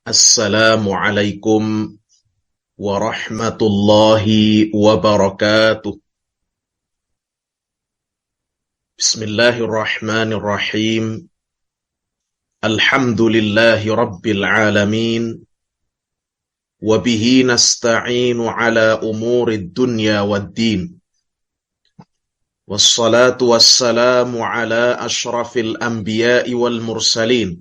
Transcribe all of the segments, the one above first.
Assalamualaikum warahmatullahi wabarakatuh. Bismillahirrahmanirrahim. Alhamdulillahi rabbil alamin. Wabihi nasta'inu ala umurid dunya waddin. Wassalatu wassalamu ala ashrafil anbiya'i wal mursalin.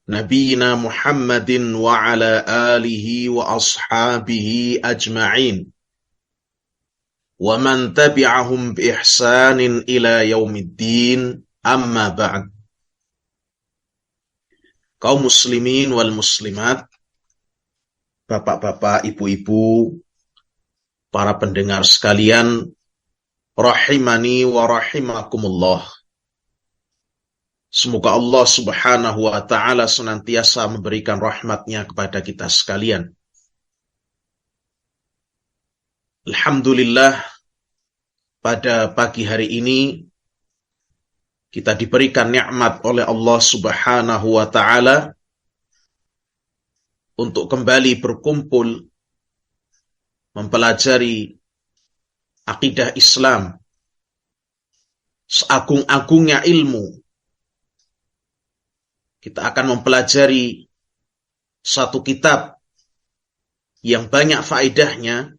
Nabiyina Muhammadin wa ala alihi wa ashabihi ajma'in. Wa man tabi'ahum bi ihsanin ila yaumiddin, amma ba'd. Kaum muslimin wal muslimat, bapak-bapak, ibu-ibu, para pendengar sekalian, rahimani wa rahimakumullah. Semoga Allah subhanahu wa ta'ala senantiasa memberikan rahmatnya kepada kita sekalian. Alhamdulillah, pada pagi hari ini kita diberikan nikmat oleh Allah subhanahu wa ta'ala untuk kembali berkumpul mempelajari akidah Islam, seagung-agungnya ilmu. Kita akan mempelajari satu kitab yang banyak faedahnya,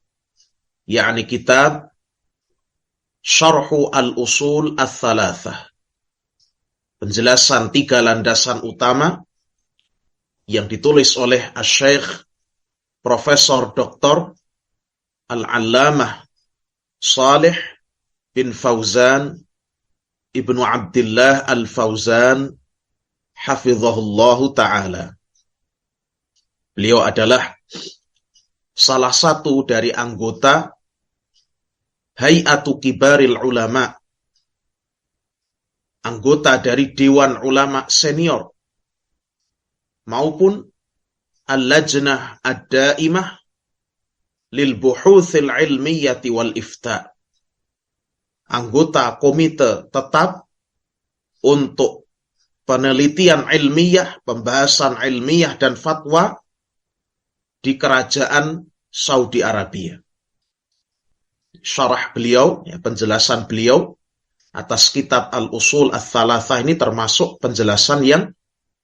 yakni kitab Syarhu al-Usul al-Thalathah. Penjelasan 3 landasan utama yang ditulis oleh Asy-Syaikh Profesor Dr. Al-Allamah Shalih bin Fauzan Ibnu Abdillah Al-Fauzan hafizahullahu ta'ala. Beliau adalah salah satu dari anggota Hay'atu Kibaril Ulama, anggota dari Dewan Ulama Senior, maupun Al-Lajnah Ad-Daimah Lil Buhuthil Ilmiyyati wal Ifta, anggota komite tetap untuk penelitian ilmiah, pembahasan ilmiah dan fatwa di kerajaan Saudi Arabia. Syarah beliau, penjelasan beliau atas kitab Al-Usul Al-Thalathah ini termasuk penjelasan yang,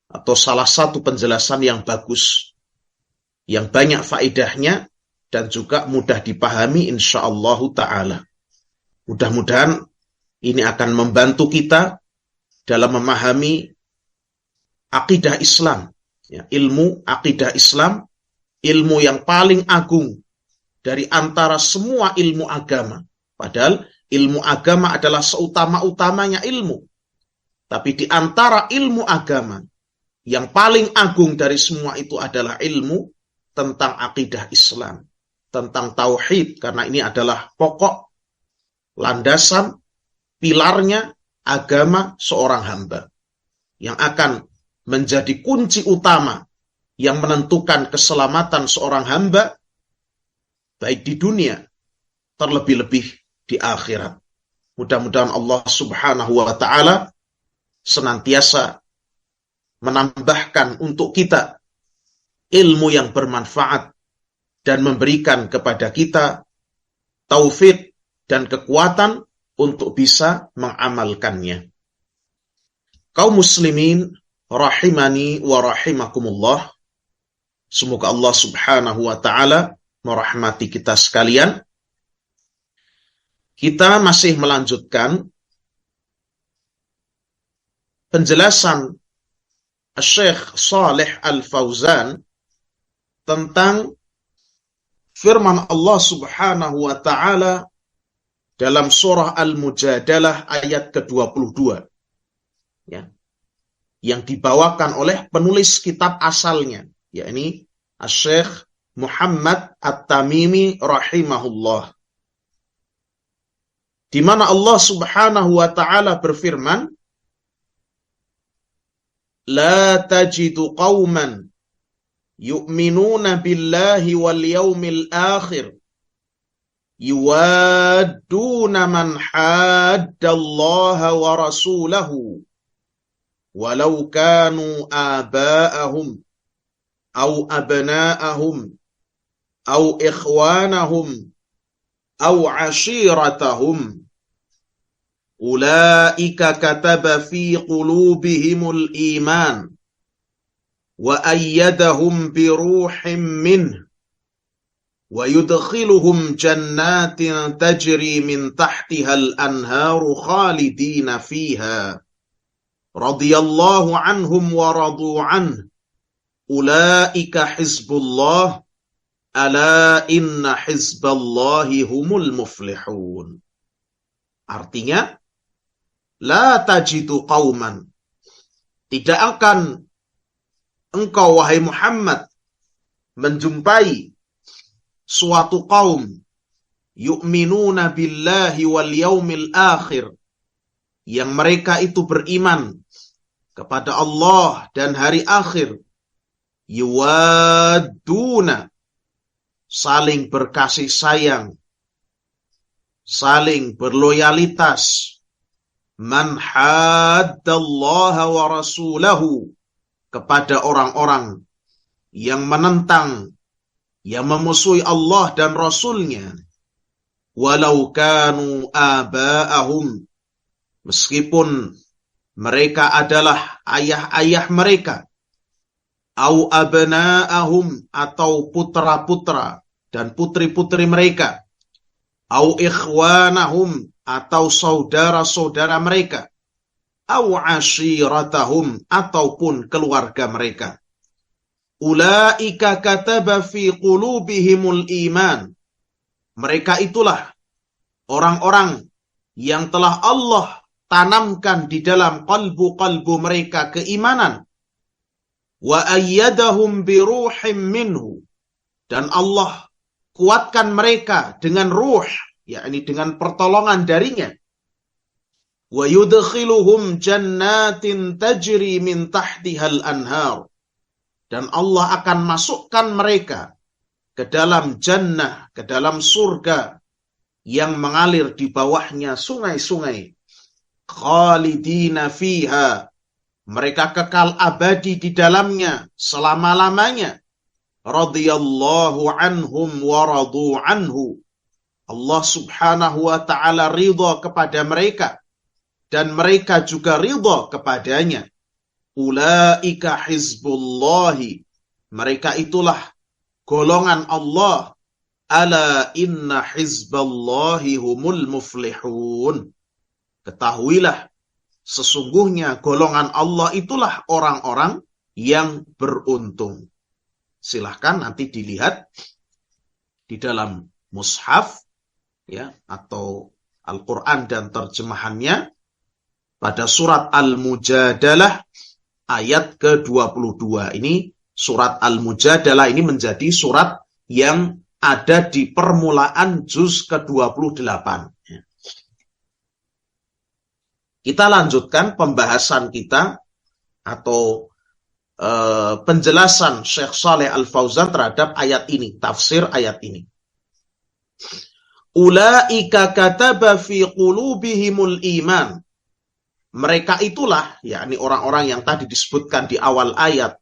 atau salah satu penjelasan yang bagus, yang banyak faedahnya dan juga mudah dipahami insyaallah ta'ala. Mudah-mudahan ini akan membantu kita dalam memahami akidah Islam, ilmu akidah Islam, ilmu yang paling agung dari antara semua ilmu agama. Padahal ilmu agama adalah seutama-utamanya ilmu. Tapi di antara ilmu agama, yang paling agung dari semua itu adalah ilmu tentang akidah Islam, tentang tauhid, karena ini adalah pokok, landasan, pilarnya agama seorang hamba, yang akan menjadi kunci utama yang menentukan keselamatan seorang hamba, baik di dunia, terlebih-lebih di akhirat. Mudah-mudahan Allah subhanahu wa ta'ala senantiasa menambahkan untuk kita ilmu yang bermanfaat dan memberikan kepada kita taufik dan kekuatan untuk bisa mengamalkannya. Kaum muslimin rahimani wa rahimakumullah, semoga Allah subhanahu wa ta'ala merahmati kita sekalian. Kita masih melanjutkan penjelasan Syekh Shalih Al-Fauzan tentang firman Allah subhanahu wa ta'ala dalam surah Al-Mujadalah ayat ke-22. Ya, yang dibawakan oleh penulis kitab asalnya, yakni Asy-Syaikh Muhammad At-Tamimi rahimahullah. Di mana Allah subhanahu wa ta'ala berfirman, La tajidu qawman yu'minuna billahi wal yawmil akhir yuwadduna man haddallaha wa rasulahu walau kanu aba'ahum au abna'ahum au ikhwanahum au ashiratahum ulaika kataba fi qulubihimul iman wa ayyadahum bi ruhim minhu wa yudkhiluhum jannatin tajri min tahtihal anharu khalidina fiha radhiyallahu anhum wa radu anhu ulaika hizbullah ala inna hizballahi humul muflihun. Artinya, la tajidu qauman, tidak akan engkau wahai Muhammad menjumpai suatu kaum yu'minuna billahi wal yaumil akhir, yang mereka itu beriman kepada Allah dan hari akhir, yuwadduna, saling berkasih sayang, saling berloyalitas, man haddallaha wa rasulahu, kepada orang-orang yang menentang, yang memusuhi Allah dan Rasulnya, walau kanu aba'ahum, meskipun mereka adalah ayah-ayah mereka, au abna'ahum, atau putra-putra dan putri-putri mereka, au ikhwanahum, atau saudara-saudara mereka, au ashiratahum, ataupun keluarga mereka. Ulaika kataba fi qulubihimul iman. Mereka itulah orang-orang yang telah Allah tanamkan di dalam kalbu-kalbu mereka keimanan. Wa ayyadahum bi ruhim minhu. Dan Allah kuatkan mereka dengan ruh, yakni dengan pertolongan darinya. Wa yudkhiluhum jannatin tajri min tahtihal anhar. Dan Allah akan masukkan mereka ke dalam jannah, ke dalam surga yang mengalir di bawahnya sungai-sungai. Khalidina fiha, mereka kekal abadi di dalamnya selama-lamanya. Radhiyallahu anhum wa radu anhu. Allah subhanahu wa ta'ala ridha kepada mereka, dan mereka juga ridha kepadanya. Ulaika hizbullahi, mereka itulah golongan Allah. Ala inna hizballahi humul muflihun. Ketahuilah, sesungguhnya golongan Allah itulah orang-orang yang beruntung. Silahkan nanti dilihat di dalam mushaf, ya, atau Al-Quran dan terjemahannya pada surat Al-Mujadalah ayat ke-22. Ini surat Al-Mujadalah ini menjadi surat yang ada di permulaan juz ke-28. Kita lanjutkan pembahasan kita atau penjelasan Syekh Shalih Al-Fauzan terhadap ayat ini, tafsir ayat ini. Ulaika kataba fi qulubihimul iman. Mereka itulah, yakni orang-orang yang tadi disebutkan di awal ayat,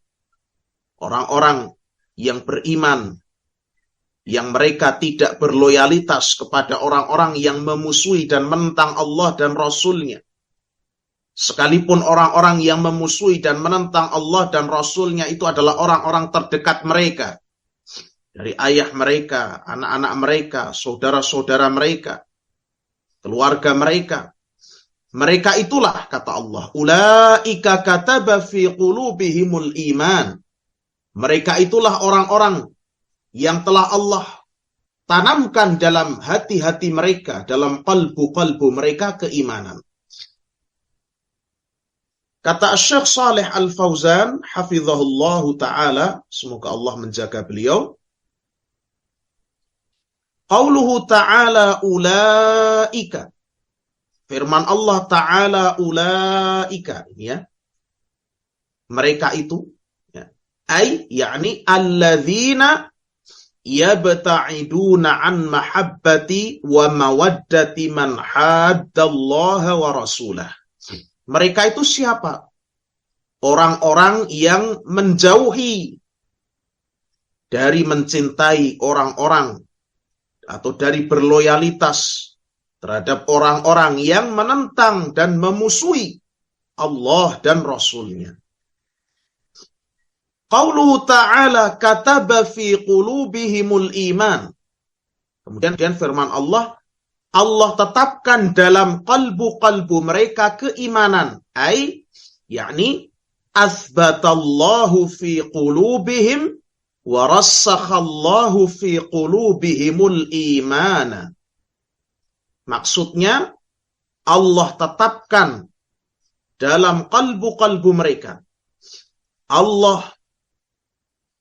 orang-orang yang beriman, yang mereka tidak berloyalitas kepada orang-orang yang memusuhi dan menentang Allah dan Rasulnya. Sekalipun orang-orang yang memusuhi dan menentang Allah dan Rasulnya itu adalah orang-orang terdekat mereka, dari ayah mereka, anak-anak mereka, saudara-saudara mereka, keluarga mereka. Mereka itulah, kata Allah, ulaika kataba fi qulubihimul iman. Mereka itulah orang-orang yang telah Allah tanamkan dalam hati-hati mereka, dalam kalbu-kalbu mereka keimanan. Kata Syekh Shalih Al-Fauzan, hafizahullahu ta'ala, semoga Allah menjaga beliau. Qauluhu ta'ala ulaika. Firman Allah Ta'ala ulaika, ini ya, mereka itu, ya, yakni alladzina yabta'iduna an mahabbati wa mawaddati man haddallaha wa rasulah. Mereka itu siapa? Orang-orang yang menjauhi dari mencintai orang-orang atau dari berloyalitas terhadap orang-orang yang menentang dan memusuhi Allah dan Rasul-Nya. Qauluhu ta'ala kataba fi qulubihimul iman. Kemudian firman Allah, Allah tetapkan dalam kalbu-kalbu mereka keimanan. Yakni asbatallahu fi qulubihim wa rassakhallahu fi qulubihimul imana. Maksudnya, Allah tetapkan dalam kalbu-kalbu mereka. Allah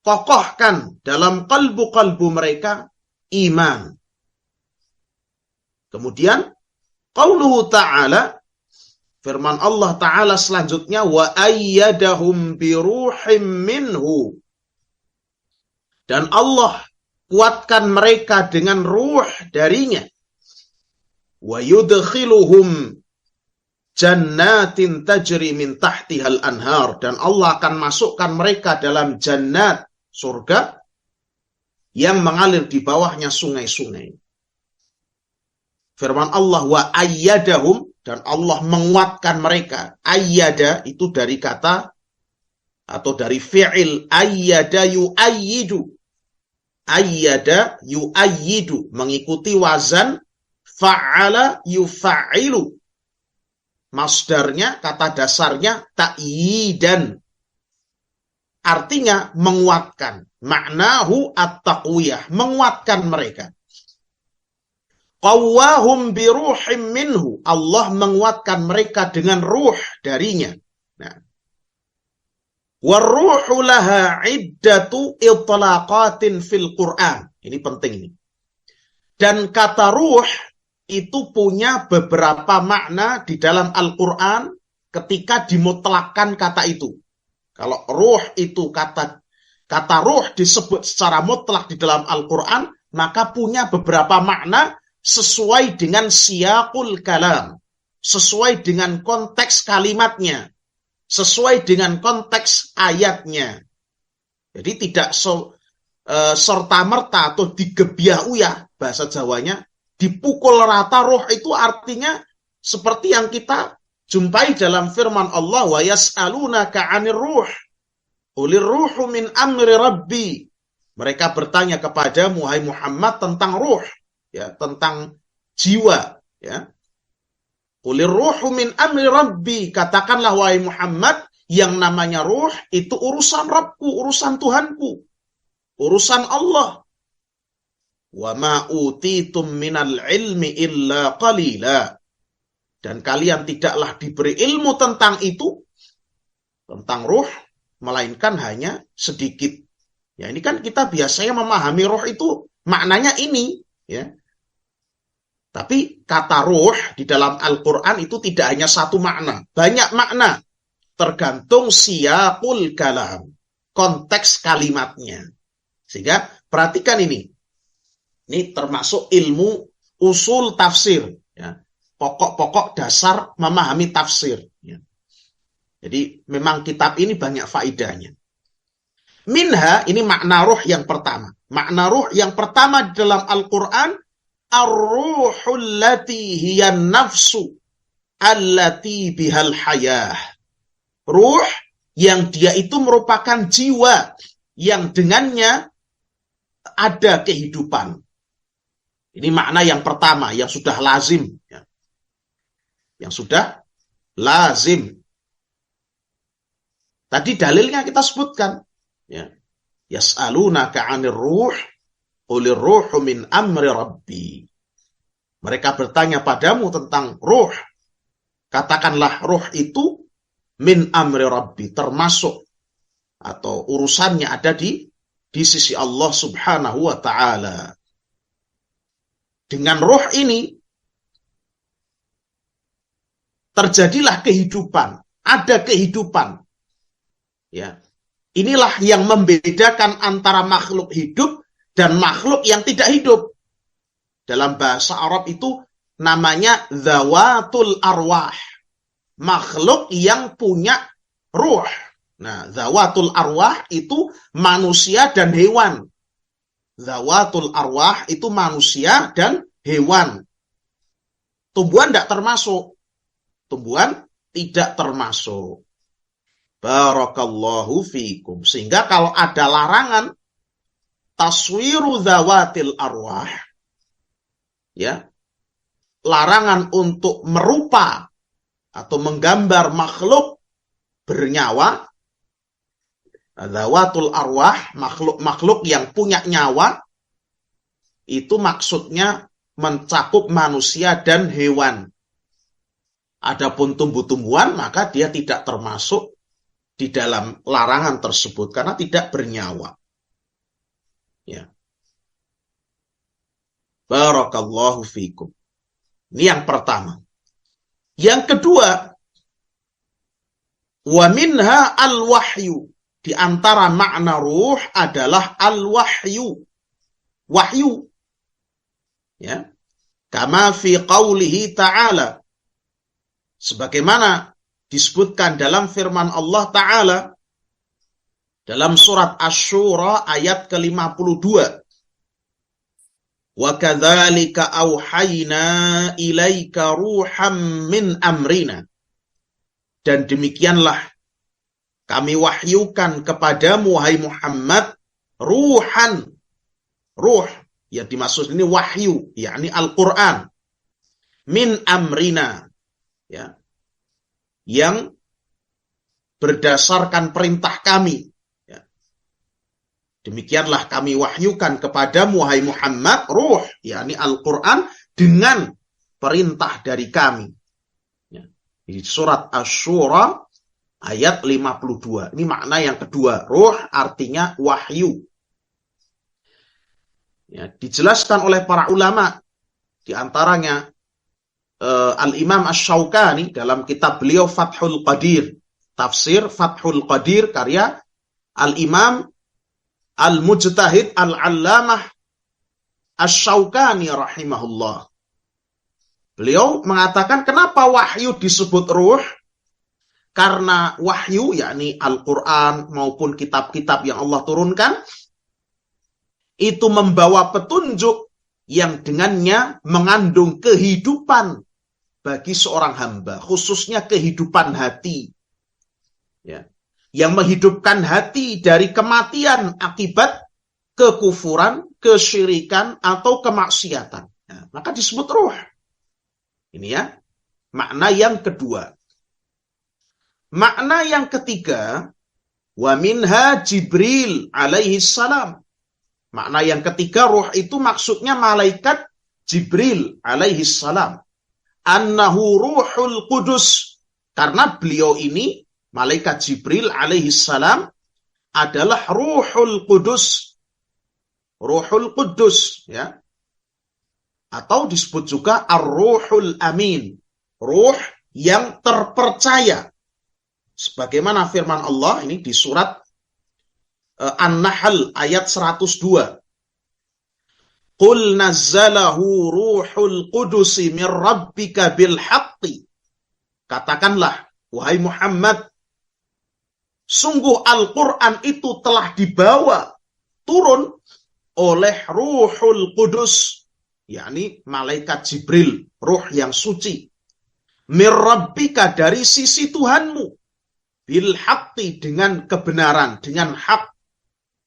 kokohkan dalam kalbu-kalbu mereka iman. Kemudian, qauluhu ta'ala, firman Allah Ta'ala selanjutnya, wa ayyadahum biruhim minhu. Dan Allah kuatkan mereka dengan ruh darinya. Wa yudkhiluhum jannatin tajri min tahtihal anhar. Dan Allah akan masukkan mereka dalam jannat, surga, yang mengalir di bawahnya sungai-sungai. Firman Allah, wa ayyadahum, dan Allah menguatkan mereka. Ayyada itu dari kata atau dari fi'il ayyada yu'ayyidu. Ayyada yu'ayyidu, mengikuti wazan fa'ala yufa'ilu. Masdarnya, kata dasarnya ta'yidan. Artinya menguatkan. Ma'nahu at-taqwiyah, menguatkan mereka. Qawwahum biruhim minhu, Allah menguatkan mereka dengan ruh darinya. Nah, warruhu laha iddatu itlaqatin fil Qur'an. Ini penting ini. Dan kata ruh itu punya beberapa makna di dalam Al-Quran ketika dimutlakkan kata itu. Kalau ruh itu kata ruh disebut secara mutlak di dalam Al-Quran, maka punya beberapa makna sesuai dengan siyaqul kalam, sesuai dengan konteks kalimatnya, sesuai dengan konteks ayatnya. Jadi tidak serta-merta atau digebiah-uyah, bahasa Jawanya, dipukul rata. Roh itu artinya seperti yang kita jumpai dalam firman Allah, wa yas'alunaka 'anir ruh qulir ruhu min amri rabbi. Mereka bertanya kepadamu, hai Muhammad, tentang ruh, ya, tentang jiwa, ya. Qulir ruhu min amri rabbi, katakanlah wahai Muhammad, yang namanya ruh itu urusan Rabbku, urusan Tuhanku, urusan Allah. Wa ma utitum minal ilmi illa qalila. Dan kalian tidaklah diberi ilmu tentang itu, tentang ruh, melainkan hanya sedikit. Ya, ini kan kita biasanya memahami ruh itu maknanya ini, ya. Tapi kata ruh di dalam Al-Quran itu tidak hanya satu makna, banyak makna. Tergantung siyaqul kalam, konteks kalimatnya. Sehingga perhatikan ini. Ini termasuk ilmu usul tafsir, ya. Pokok-pokok dasar memahami tafsir, ya. Jadi memang kitab ini banyak faedahnya. Minha, ini makna ruh yang pertama. Makna ruh yang pertama di dalam Al-Quran, ar-ruhul lati hiya nafsu allati bihal hayah. Ruh yang dia itu merupakan jiwa yang dengannya ada kehidupan. Ini makna yang pertama, yang sudah lazim, ya. Yang sudah lazim. Tadi dalilnya kita sebutkan, ya. Yas'alunaka 'anir ruh qulir ruhu min amri rabbi. Mereka bertanya padamu tentang ruh. Katakanlah ruh itu min amri rabbi, termasuk atau urusannya ada di sisi Allah Subhanahu wa ta'ala. Dengan roh ini terjadilah kehidupan, ada kehidupan. Ya. Inilah yang membedakan antara makhluk hidup dan makhluk yang tidak hidup. Dalam bahasa Arab itu namanya zawatul arwah. Makhluk yang punya ruh. Nah, zawatul arwah itu manusia dan hewan. Zawatul arwah itu manusia dan hewan. Tumbuhan tidak termasuk. Tumbuhan tidak termasuk. Barakallahu fikum. Sehingga kalau ada larangan taswiru zawatil arwah, ya, larangan untuk merupa atau menggambar makhluk bernyawa, zawatul arwah, makhluk-makhluk yang punya nyawa, itu maksudnya mencakup manusia dan hewan. Adapun tumbuh-tumbuhan, maka dia tidak termasuk di dalam larangan tersebut karena tidak bernyawa. Ya. Barakallahu fikum. Ini yang pertama. Yang kedua, wa minha al-wahyu. Di antara makna ruh adalah al-wahyu. Wahyu. Ya. Kama fi qawlihi ta'ala. Sebagaimana disebutkan dalam firman Allah Ta'ala dalam surat Asy-Syura ayat ke-52. Wa kadzalika auhayna ilaika ruham min amrina. Dan demikianlah kami wahyukan kepadamu, wahai Muhammad, ruhan. Ruh, yang dimaksud ini wahyu, yakni Al-Quran. Min amrina. Ya, yang berdasarkan perintah kami. Ya. Demikianlah kami wahyukan kepadamu, wahai Muhammad, ruh, yakni Al-Quran, dengan perintah dari kami. Ya. Di surat Asy-Syura ayat 52. Ini makna yang kedua. Ruh artinya wahyu. Ya, dijelaskan oleh para ulama, di antaranya Al-Imam Asy-Syaukani dalam kitab beliau Fathul Qadir, tafsir Fathul Qadir karya Al-Imam Al-Mujtahid Al-Allamah Asy-Syaukani rahimahullah. Beliau mengatakan kenapa wahyu disebut ruh? Karena wahyu, yakni Al-Quran maupun kitab-kitab yang Allah turunkan, itu membawa petunjuk yang dengannya mengandung kehidupan bagi seorang hamba, khususnya kehidupan hati. Ya. Yang menghidupkan hati dari kematian akibat kekufuran, kesyirikan, atau kemaksiatan. Nah, maka disebut ruh. Ini ya, makna yang kedua. Makna yang ketiga, wa minha Jibril alaihi salam. Makna yang ketiga, ruh itu maksudnya malaikat Jibril alaihi salam. Annahu ruhul qudus. Karena beliau ini, malaikat Jibril alaihi salam, adalah ruhul qudus. Ruhul qudus, ya. Atau disebut juga ar-ruhul amin. Ruh yang terpercaya. Sebagaimana firman Allah ini di surat An-Nahl ayat 102. Qul nazzalahu ruhul qudusi min rabbika bil haqqi. Katakanlah, wahai Muhammad, sungguh Al-Quran itu telah dibawa turun oleh ruhul qudus, yakni malaikat Jibril, ruh yang suci. Min rabbika, dari sisi Tuhanmu, bil haqqi, dengan kebenaran, dengan hak.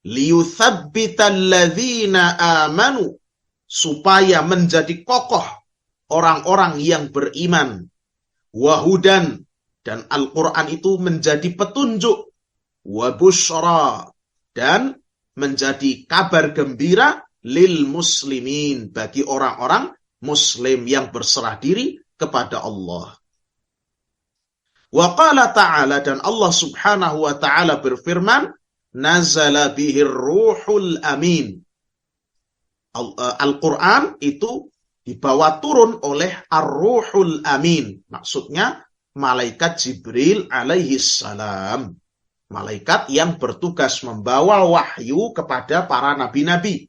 Liyuthabbital ladzina amanu, supaya menjadi kokoh orang-orang yang beriman. Wahudan, dan Al-Quran itu menjadi petunjuk. Wabushra, dan menjadi kabar gembira lil muslimin, bagi orang-orang muslim yang berserah diri kepada Allah. Wa qala ta'ala, dan Allah subhanahu wa ta'ala berfirman, nazala bihir ruhul amin. Al-Quran itu dibawa turun oleh ar-ruhul amin. Maksudnya malaikat Jibril alaihi salam. Malaikat yang bertugas membawa wahyu kepada para nabi-nabi.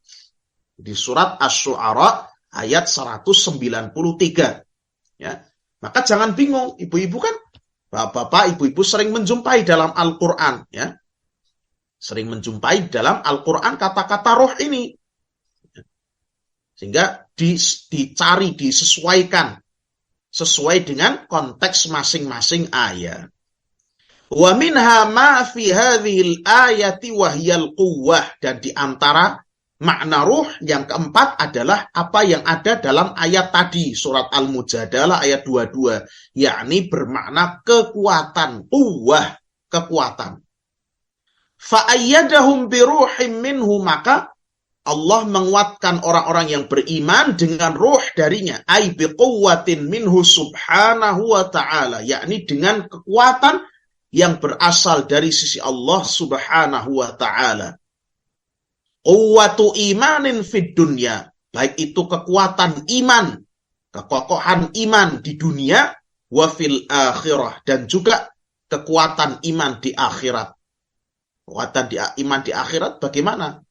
Di surat Asy-Syu'ara ayat 193. Ya. Maka jangan bingung, ibu-ibu kan, bapak-bapak, ibu-ibu sering menjumpai dalam Al-Quran, ya. Sering menjumpai dalam Al-Quran kata-kata roh ini. Sehingga dicari, disesuaikan sesuai dengan konteks masing-masing ayat. Wa minha ma fi hadhil ayati wahyal quwwah, dan di antara makna ruh yang keempat adalah apa yang ada dalam ayat tadi, surat Al-Mujadalah ayat 22, yakni bermakna kekuatan, quwwah, kekuatan. Fa ayyadahum bi ruhim minhu, maka Allah menguatkan orang-orang yang beriman dengan ruh darinya, ai biquwwatin minhu subhanahu wa ta'ala, yakni dengan kekuatan yang berasal dari sisi Allah subhanahu wa ta'ala. Quwwatu imanin fid dunya, baik itu kekuatan iman, kekokohan iman di dunia, wa fil akhirah, dan juga kekuatan iman di akhirat. Kekuatan iman di akhirat bagaimana?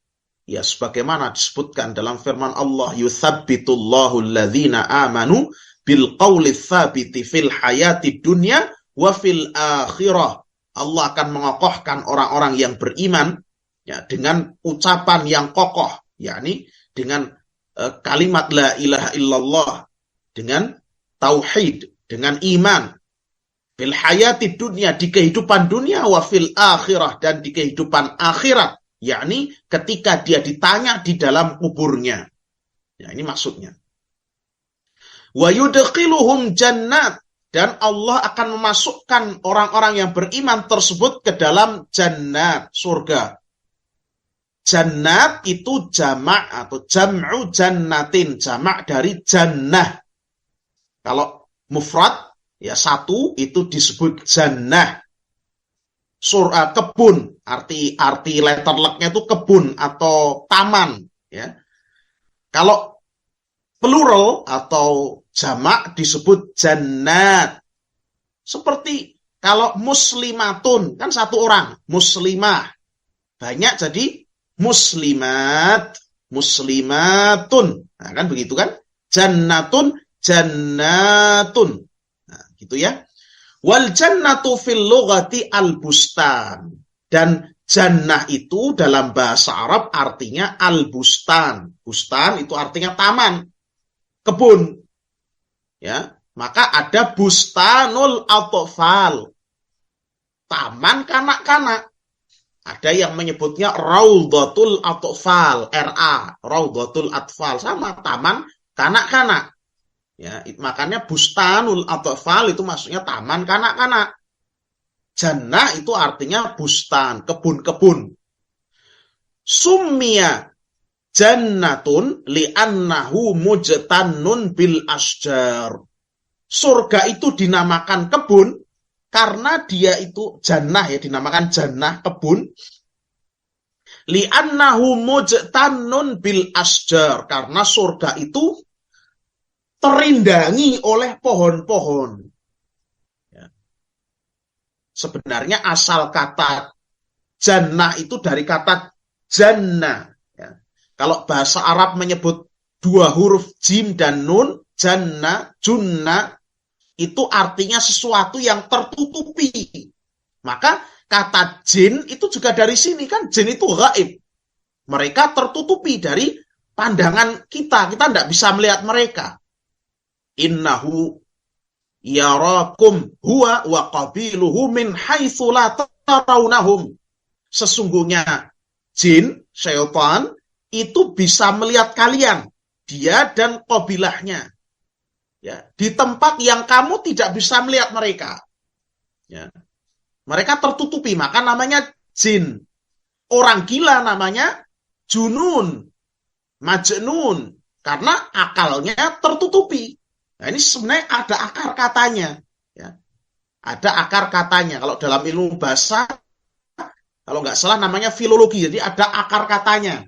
Ya, sebagaimana disebutkan dalam firman Allah, yuthabbitullahu alladhina amanu bil qawli tsabiti fil hayati dunya wa fil akhirah. Allah akan mengokohkan orang-orang yang beriman ya dengan ucapan yang kokoh, yakni dengan kalimat la ilaha illallah, dengan tauhid, dengan iman. Fil hayati dunya, di kehidupan dunia, wa fil akhirah, dan di kehidupan akhirat. Yakni ketika dia ditanya di dalam kuburnya. Ya, ini maksudnya. Wa yudkhiluhum jannat, dan Allah akan memasukkan orang-orang yang beriman tersebut ke dalam jannat, surga. Jannat itu jamak atau jam'u jannatin, jamak dari jannah. Kalau mufrad ya satu itu disebut jannah. Kebun, arti letter luck-nya itu kebun atau taman, ya. Kalau plural atau jamak disebut jannat. Seperti kalau muslimatun, kan satu orang, muslimah. Banyak jadi muslimat, muslimatun. Nah, kan begitu kan? Jannatun, jannatun. Nah, gitu ya. Wal jannatu fil lughati al-bustan. Dan jannah itu dalam bahasa Arab artinya al-bustan. Bustan itu artinya taman, kebun. Ya, maka ada bustanul atfal, taman kanak-kanak. Ada yang menyebutnya raudhatul atfal, RA, raudhatul atfal, sama taman kanak-kanak. Ya, makanya bustanul atfal itu maksudnya taman kanak-kanak. Jannah itu artinya bustan, kebun-kebun. Summiya jannatun li'annahu mujtannun bil asjar. Surga itu dinamakan kebun karena dia itu jannah, ya, dinamakan jannah, kebun. Li'annahu mujtannun bil asjar, karena surga itu terindangi oleh pohon-pohon. Ya. Sebenarnya asal kata jannah itu dari kata jannah. Ya. Kalau bahasa Arab menyebut dua huruf jim dan nun, jannah, junnah, itu artinya sesuatu yang tertutupi. Maka kata jin itu juga dari sini, kan jin itu gaib. Mereka tertutupi dari pandangan kita. Kita tidak bisa melihat mereka. Innahu yarakum huwa wa qabiluhu min haitsu la tarawnahum. Sesungguhnya jin, syaitan, itu bisa melihat kalian, dia dan qabilahnya. Ya, di tempat yang kamu tidak bisa melihat mereka. Ya. Mereka tertutupi, maka namanya jin. Orang gila namanya junun, majnun, karena akalnya tertutupi. Nah, ini sebenarnya ada akar katanya. Ya. Ada akar katanya. Kalau dalam ilmu bahasa, kalau nggak salah namanya filologi, jadi ada akar katanya.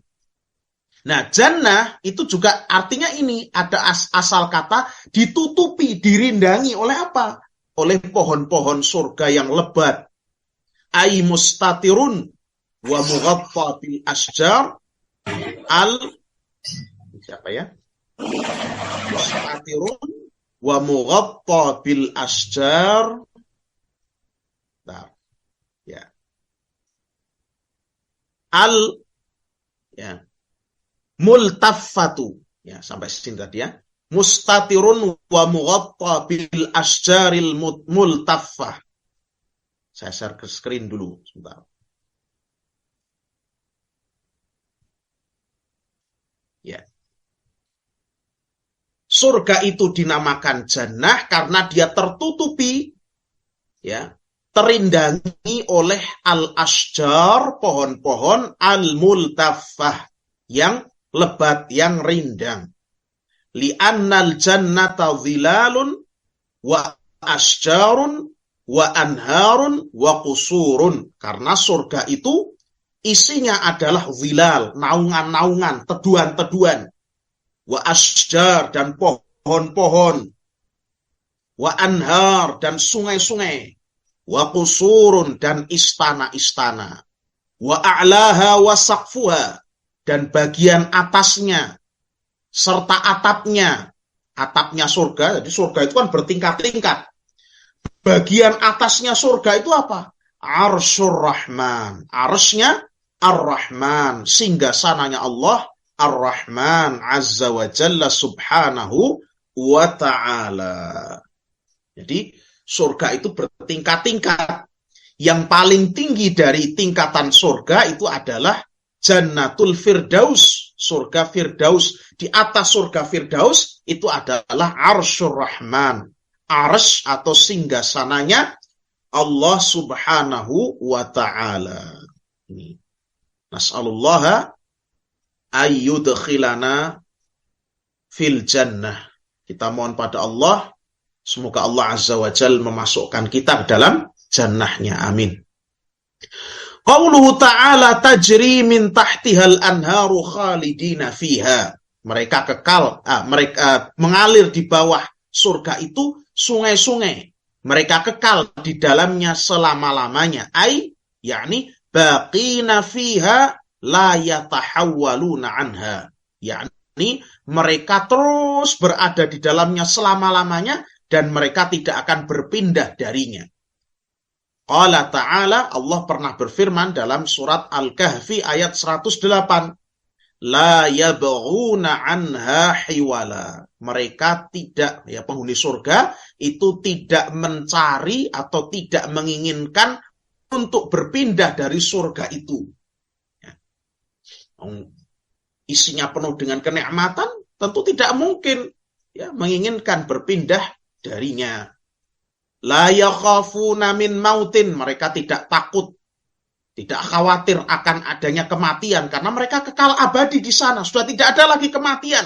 Nah, jannah itu juga artinya ini, ada asal kata ditutupi, dirindangi oleh apa? Oleh pohon-pohon surga yang lebat. Ai mustatirun wa mughatta bil asjar siapa ya? Mustatirun wa mughatta bil asjar. Nah, ya. Ya. Multaffatu, Ya, sampai sini tadi ya. Mustatirun wa mughatta bil asjaril multaffah. Saya share ke screen dulu sebentar. Ya. Surga itu dinamakan jannah karena dia tertutupi, ya, terindangi oleh al-asjar, pohon-pohon al-multaffah, yang lebat, yang rindang. Li'annal jannata zilalun wa asjarun wa anharun wa qusurun. Karena surga itu isinya adalah zilal, naungan-naungan, teduhan-teduhan. Wa asjar, dan pohon-pohon. Wa anhar, dan sungai-sungai. Wa qusurun, dan istana-istana. Wa a'laha wa saqfuha, dan bagian atasnya serta atapnya. Atapnya surga, jadi surga itu kan bertingkat-tingkat. Bagian atasnya surga itu apa? Arsyur Rahman. Arsy-nya Ar-Rahman, singgasananya Allah Ar-Rahman Azza wa Jalla Subhanahu wa Ta'ala. Jadi surga itu bertingkat-tingkat. Yang paling tinggi dari tingkatan surga itu adalah Jannatul Firdaus, surga Firdaus. Di atas surga Firdaus itu adalah Arsyur Rahman, arsy atau singgasananya Allah Subhanahu wa Ta'ala. Nas'alullaha ayyudkhilana fil jannah. Kita mohon pada Allah, semoga Allah Azza wa Jalla memasukkan kita ke dalam jannahnya. Amin. Qauluhu ta'ala tajri min tahtihal anharu khalidina fiha. Mereka kekal, mereka mengalir di bawah surga itu sungai-sungai. Mereka kekal di dalamnya selama-lamanya. Yakni baqina fiha la yatahawwaluna anha. Yakni mereka terus berada di dalamnya selama-lamanya dan mereka tidak akan berpindah darinya. Qala ta'ala, Allah pernah berfirman dalam surat Al-Kahfi ayat 108. La yabghuna anha hiwala. Mereka tidak, ya, penghuni surga itu tidak mencari atau tidak menginginkan untuk berpindah dari surga itu. Ya. Isinya penuh dengan kenikmatan, tentu tidak mungkin, ya, menginginkan berpindah darinya. La yakhafuna min mautin. Mereka tidak takut, tidak khawatir akan adanya kematian, karena mereka kekal abadi di sana. Sudah tidak ada lagi kematian.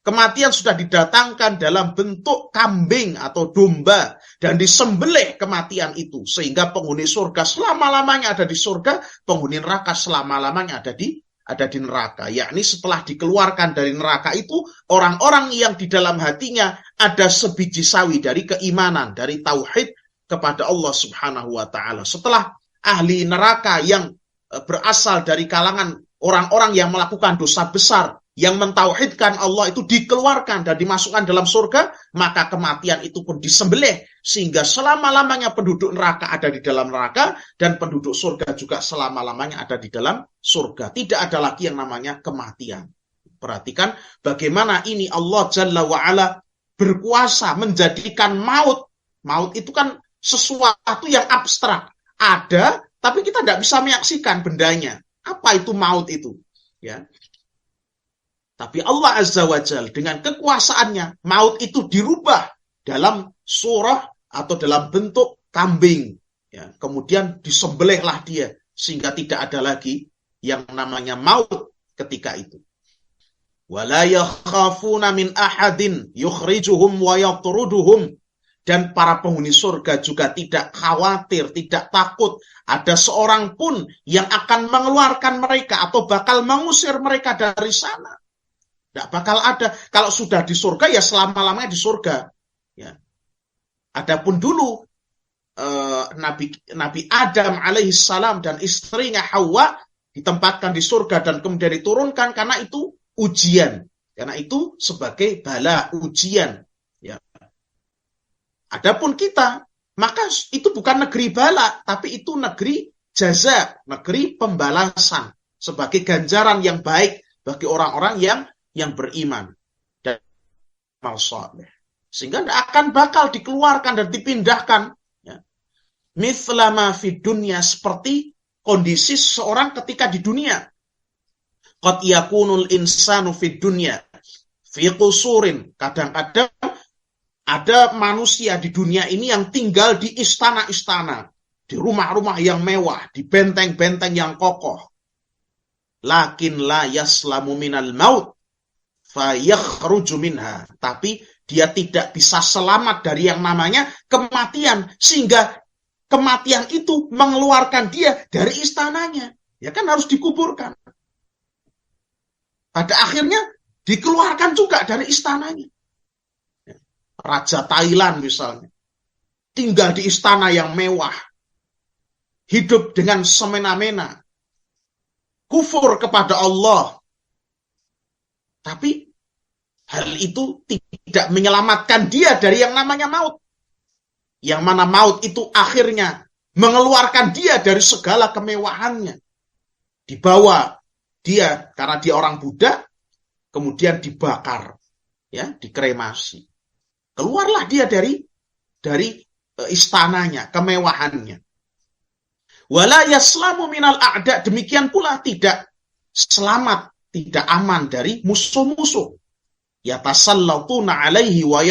Kematian sudah didatangkan dalam bentuk kambing atau domba dan disembelih kematian itu. Sehingga penghuni surga selama-lamanya ada di surga, penghuni neraka selama-lamanya ada di neraka. Yakni setelah dikeluarkan dari neraka itu, orang-orang yang di dalam hatinya ada sebiji sawi dari keimanan, dari tauhid kepada Allah Subhanahu wa Ta'ala. Setelah ahli neraka yang berasal dari kalangan orang-orang yang melakukan dosa besar, yang mentauhidkan Allah itu dikeluarkan dan dimasukkan dalam surga, maka kematian itu pun disembelih, sehingga selama-lamanya penduduk neraka ada di dalam neraka, dan penduduk surga juga selama-lamanya ada di dalam surga. Tidak ada lagi yang namanya kematian. Perhatikan bagaimana ini Allah Jalla wa'ala berkuasa menjadikan maut. Maut itu kan sesuatu yang abstrak. Ada, tapi kita tidak bisa menyaksikan bendanya. Apa itu maut itu? Ya. Tapi Allah Azza wa Jalla dengan kekuasaannya, maut itu dirubah dalam surah atau dalam bentuk kambing. Ya. Kemudian disembelihlah dia, sehingga tidak ada lagi yang namanya maut ketika itu. Wala yakhafuna min ahadin yukhrijuhum wa yatruduhum. Dan para penghuni surga juga tidak khawatir, tidak takut ada seorang pun yang akan mengeluarkan mereka atau bakal mengusir mereka dari sana. Tidak bakal ada. Kalau sudah di surga, ya selama-lamanya di surga. Ya. Adapun dulu Nabi Adam alaihissalam dan istrinya Hawa ditempatkan di surga dan kemudian diturunkan karena itu ujian. Karena itu sebagai bala, ujian. Ya. Adapun kita, maka itu bukan negeri bala, tapi itu negeri jaza, negeri pembalasan, sebagai ganjaran yang baik bagi orang-orang yang beriman. saleh. Sehingga tidak akan bakal dikeluarkan dan dipindahkan. Ya. Mithla ma fid dunya, seperti kondisi seorang ketika di dunia. Qad yakunul insanu fid dunya fi qusurin. Kadang-kadang ada manusia di dunia ini yang tinggal di istana-istana, di rumah-rumah yang mewah, di benteng-benteng yang kokoh. Lakin la yaslamu minal maut fayakhruju minha. Tapi dia tidak bisa selamat dari yang namanya kematian, sehingga kematian itu mengeluarkan dia dari istananya. Ya kan harus dikuburkan. Pada akhirnya dikeluarkan juga dari istananya. Raja Thailand misalnya, tinggal di istana yang mewah, hidup dengan semena-mena, kufur kepada Allah. Tapi hal itu tidak menyelamatkan dia dari yang namanya maut. Yang mana maut itu akhirnya mengeluarkan dia dari segala kemewahannya. Dibawa dia, karena dia orang Buddha, kemudian dibakar, ya, dikremasi. Keluarlah dia dari istananya, kemewahannya. Wala yaslamu minal a'da, demikian pula tidak selamat, tidak aman dari musuh-musuh. Yatasallatuna alaihi wa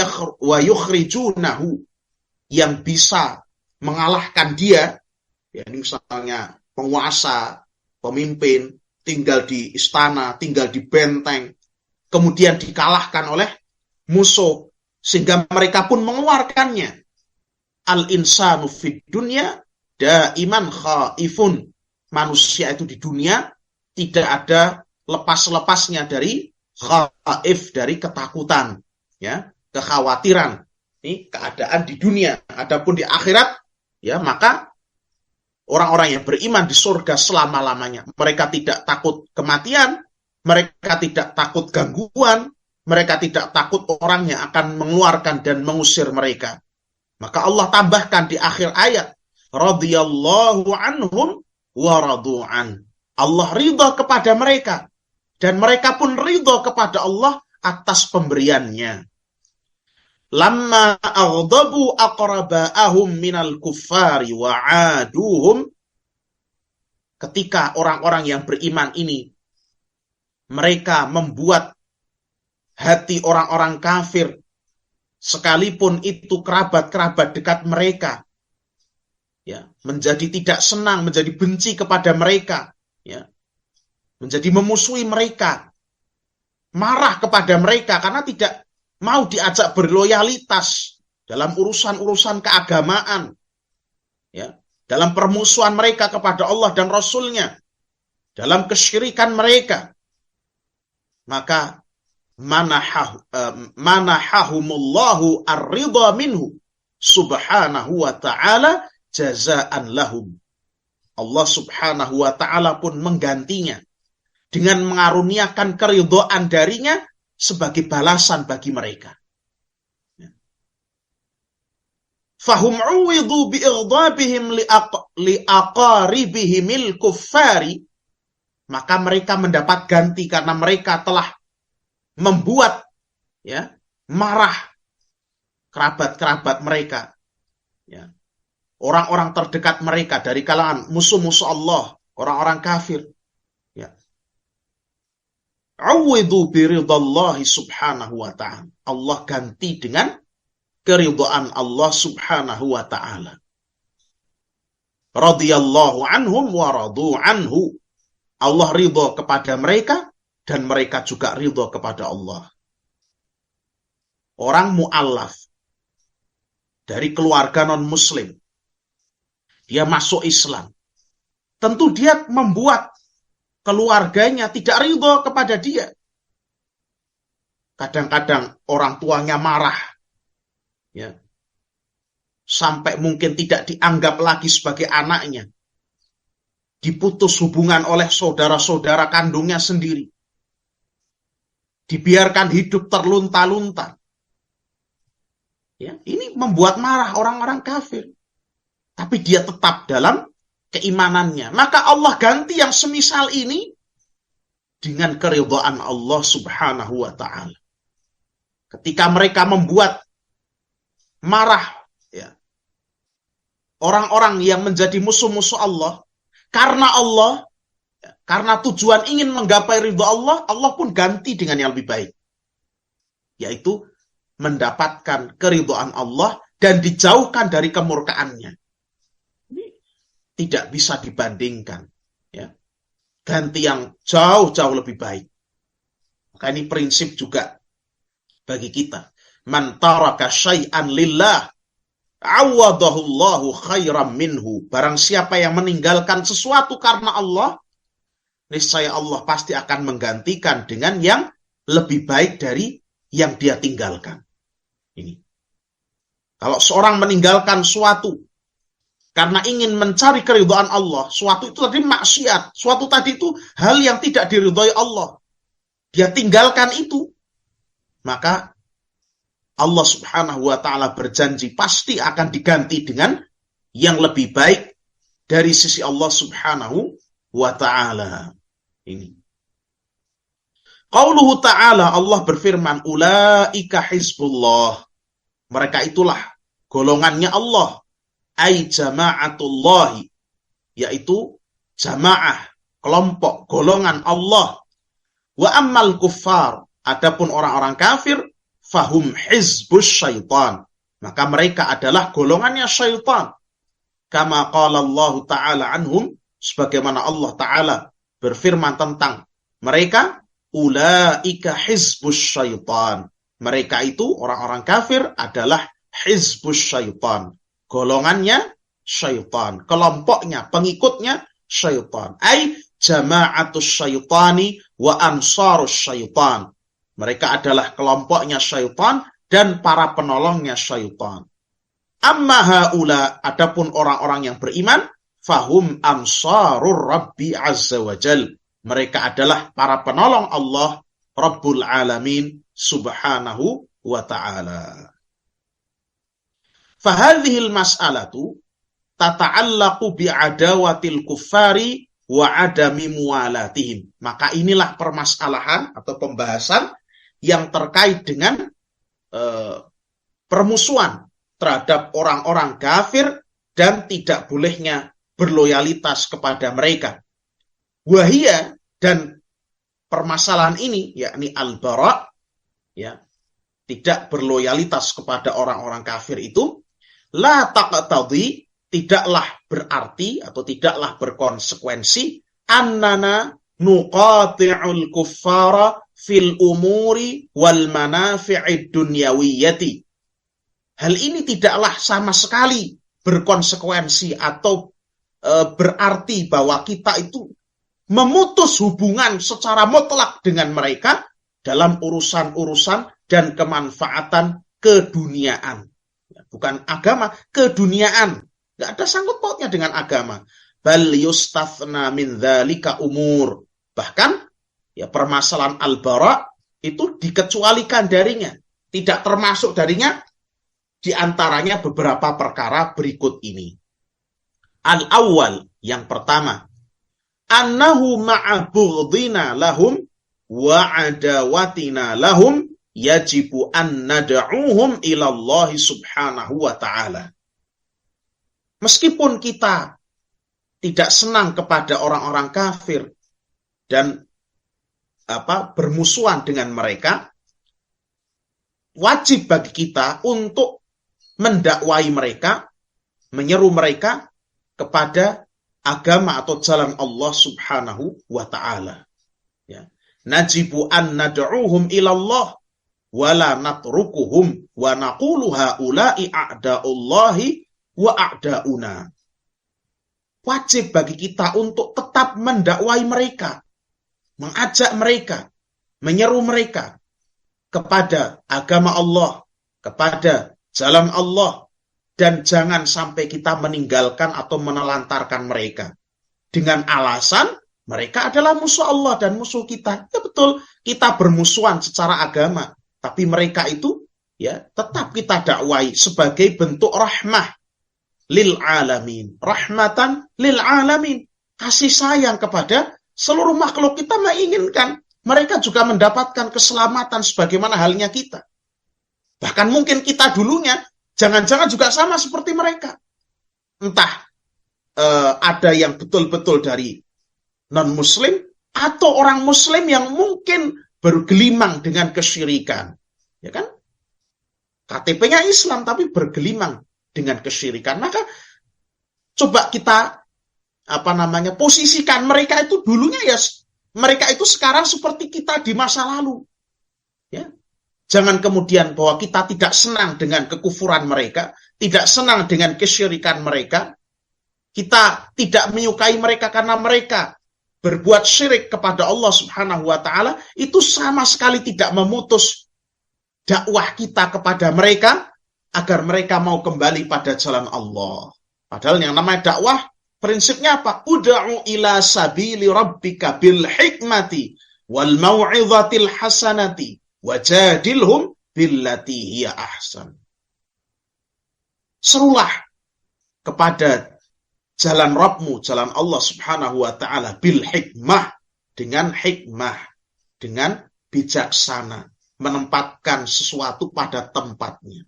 yukhrijunahu, yang bisa mengalahkan dia, ya, misalnya penguasa, pemimpin, tinggal di istana, tinggal di benteng, kemudian dikalahkan oleh musuh, sehingga mereka pun mengeluarkannya. Al-insanu fid dunya daiman khaifun. Manusia itu di dunia tidak ada lepas-lepasnya dari khaif, dari ketakutan, ya, kekhawatiran. Ini keadaan di dunia. Adapun di akhirat, ya, maka orang-orang yang beriman di surga selama-lamanya. Mereka tidak takut kematian, mereka tidak takut gangguan, mereka tidak takut orang yang akan mengeluarkan dan mengusir mereka. Maka Allah tambahkan di akhir ayat, radhiyallahu anhum wa radu'an. Allah ridha kepada mereka, dan mereka pun ridha kepada Allah atas pemberiannya. Lamma aghdabu aqraba'ahum minal kuffari wa aduhum. Ketika orang-orang yang beriman ini, mereka membuat hati orang-orang kafir, sekalipun itu kerabat-kerabat dekat mereka, ya, menjadi tidak senang, menjadi benci kepada mereka, ya, menjadi memusuhi mereka, marah kepada mereka karena tidak mau diajak berloyalitas dalam urusan-urusan keagamaan, ya, dalam permusuhan mereka kepada Allah dan Rasul-Nya, dalam kesyirikan mereka. Maka manahahumullahu ar-ridha minhu subhanahu wa ta'ala jazaan lahum. Allah subhanahu wa ta'ala pun menggantinya dengan mengaruniakan keridhaan darinya sebagai balasan bagi mereka. Fahum uwidhu bi'ighdabihim li'aqaribihimil kuffari. Maka mereka mendapat ganti karena mereka telah membuat, ya, marah kerabat-kerabat mereka, ya, orang-orang terdekat mereka dari kalangan musuh-musuh Allah, orang-orang kafir, ya. Awidhu biridallahi subhanahu wa ta'ala. Allah ganti dengan keridhaan Allah subhanahu wa ta'ala. Radhiyallahu anhum wa radu anhu. Allah ridha kepada mereka, dan mereka juga ridha kepada Allah. Orang mu'allaf dari keluarga non-muslim, dia masuk Islam, tentu dia membuat keluarganya tidak ridha kepada dia. Kadang-kadang orang tuanya marah, ya, sampai mungkin tidak dianggap lagi sebagai anaknya, diputus hubungan oleh saudara-saudara kandungnya sendiri, dibiarkan hidup terlunta-lunta. Ya, ini membuat marah orang-orang kafir. Tapi dia tetap dalam keimanannya. Maka Allah ganti yang semisal ini dengan keridhaan Allah subhanahu wa ta'ala. ketika mereka membuat marah ya, orang-orang yang menjadi musuh-musuh Allah, karena tujuan ingin menggapai ridho Allah, Allah pun ganti dengan yang lebih baik, yaitu mendapatkan keridhaan Allah dan dijauhkan dari kemurkaannya. Ini tidak bisa dibandingkan. Ya. Ganti yang jauh-jauh lebih baik. Maka ini prinsip juga bagi kita. Man taraka syai'an lillah, awadahullahu khairam minhu. Barang siapa yang meninggalkan sesuatu karena Allah, niscaya Allah pasti akan menggantikan dengan yang lebih baik dari yang dia tinggalkan. Ini. Kalau seorang meninggalkan suatu karena ingin mencari keridhaan Allah, suatu itu tadi maksiat, suatu tadi itu hal yang tidak diridhai Allah, dia tinggalkan itu, maka Allah Subhanahu wa ta'ala berjanji pasti akan diganti dengan yang lebih baik dari sisi Allah Subhanahu wa ta'ala. Ini. Qauluhu ta'ala, Allah berfirman, ulaika hizbullah. Mereka itulah golongannya Allah, ai jama'atullahi, yaitu jamaah, kelompok, golongan Allah. Wa ammal kuffar, adapun orang-orang kafir, fahum hizbus syaitan, maka mereka adalah golongannya syaitan. Kama qala Allah Ta'ala anhum, sebagaimana Allah Ta'ala berfirman tentang mereka, ulaika hizbus syaitan. Mereka itu, orang-orang kafir, adalah hizbus syaitan. Golongannya syaitan. Kelompoknya, pengikutnya syaitan. Ay jama'atus syaitani wa ansarus syaitan. Mereka adalah kelompoknya syaitan dan para penolongnya syaitan. Amma haula, adapun orang-orang yang beriman, fahum ansarur Rabbi Azza wa Jal. Mereka adalah para penolong Allah Rabbul Alamin Subhanahu wa ta'ala. Fahadhil mas'alatu tata'allaqu bi'adawatil kuffari wa adami muwalatihim. Maka inilah permasalahan atau pembahasan yang terkait dengan permusuhan terhadap orang-orang kafir dan tidak bolehnya berloyalitas kepada mereka. Wahia, dan permasalahan ini, yakni al-bara', ya, tidak berloyalitas kepada orang-orang kafir itu, la taqtadi, tidaklah berarti atau tidaklah berkonsekuensi, annana nuqati'ul kuffara fil umuri wal manafi'id dunyawiyyati. Hal ini tidaklah sama sekali berkonsekuensi atau berarti bahwa kita itu memutus hubungan secara mutlak dengan mereka dalam urusan-urusan dan kemanfaatan keduniaan. Bukan agama, keduniaan. Nggak ada sangkut pautnya dengan agama. Bal yustathna min dzalika umur. Bahkan ya permasalahan al-bara itu dikecualikan darinya. Tidak termasuk darinya di antaranya beberapa perkara berikut ini. Al-awwal, yang pertama, annahu ma'a bughdina lahum wa adawatina lahum yajibu an nad'uhum ila Allah Subhanahu wa ta'ala. Meskipun kita tidak senang kepada orang-orang kafir dan bermusuhan dengan mereka, wajib bagi kita untuk mendakwai mereka, menyeru mereka kepada agama atau jalan Allah Subhanahu wa ta'ala. Ya. Najibu an nad'uhum ilallah wa la natrukuhum wa naqulu haula'i a'da'ullahi wa a'da'una. Wajib bagi kita untuk tetap mendakwai mereka, mengajak mereka, menyeru mereka kepada agama Allah, kepada jalan Allah, dan jangan sampai kita meninggalkan atau menelantarkan mereka dengan alasan mereka adalah musuh Allah dan musuh kita. Ya betul, kita bermusuhan secara agama, tapi mereka itu ya tetap kita dakwai sebagai bentuk rahmah lil alamin, rahmatan lil alamin, kasih sayang kepada seluruh makhluk. Kita menginginkan mereka juga mendapatkan keselamatan sebagaimana halnya kita. Bahkan mungkin kita dulunya jangan-jangan juga sama seperti mereka. Entah ada yang betul-betul dari non-muslim atau orang muslim yang mungkin bergelimang dengan kesyirikan. Ya kan? KTP-nya Islam tapi bergelimang dengan kesyirikan. Maka coba kita posisikan mereka itu dulunya ya, mereka itu sekarang seperti kita di masa lalu. Ya. Jangan kemudian bahwa kita tidak senang dengan kekufuran mereka, tidak senang dengan kesyirikan mereka, kita tidak menyukai mereka karena mereka berbuat syirik kepada Allah Subhanahu wa taala, itu sama sekali tidak memutus dakwah kita kepada mereka agar mereka mau kembali pada jalan Allah. Padahal yang namanya dakwah prinsipnya apa? Ud'u ila sabili rabbika bil hikmati wal mau'izatil hasanati wajadilhum billati hiya ahsan. Serulah kepada jalan Rabbmu, jalan Allah Subhanahu wa taala bil hikmah, dengan bijaksana, menempatkan sesuatu pada tempatnya.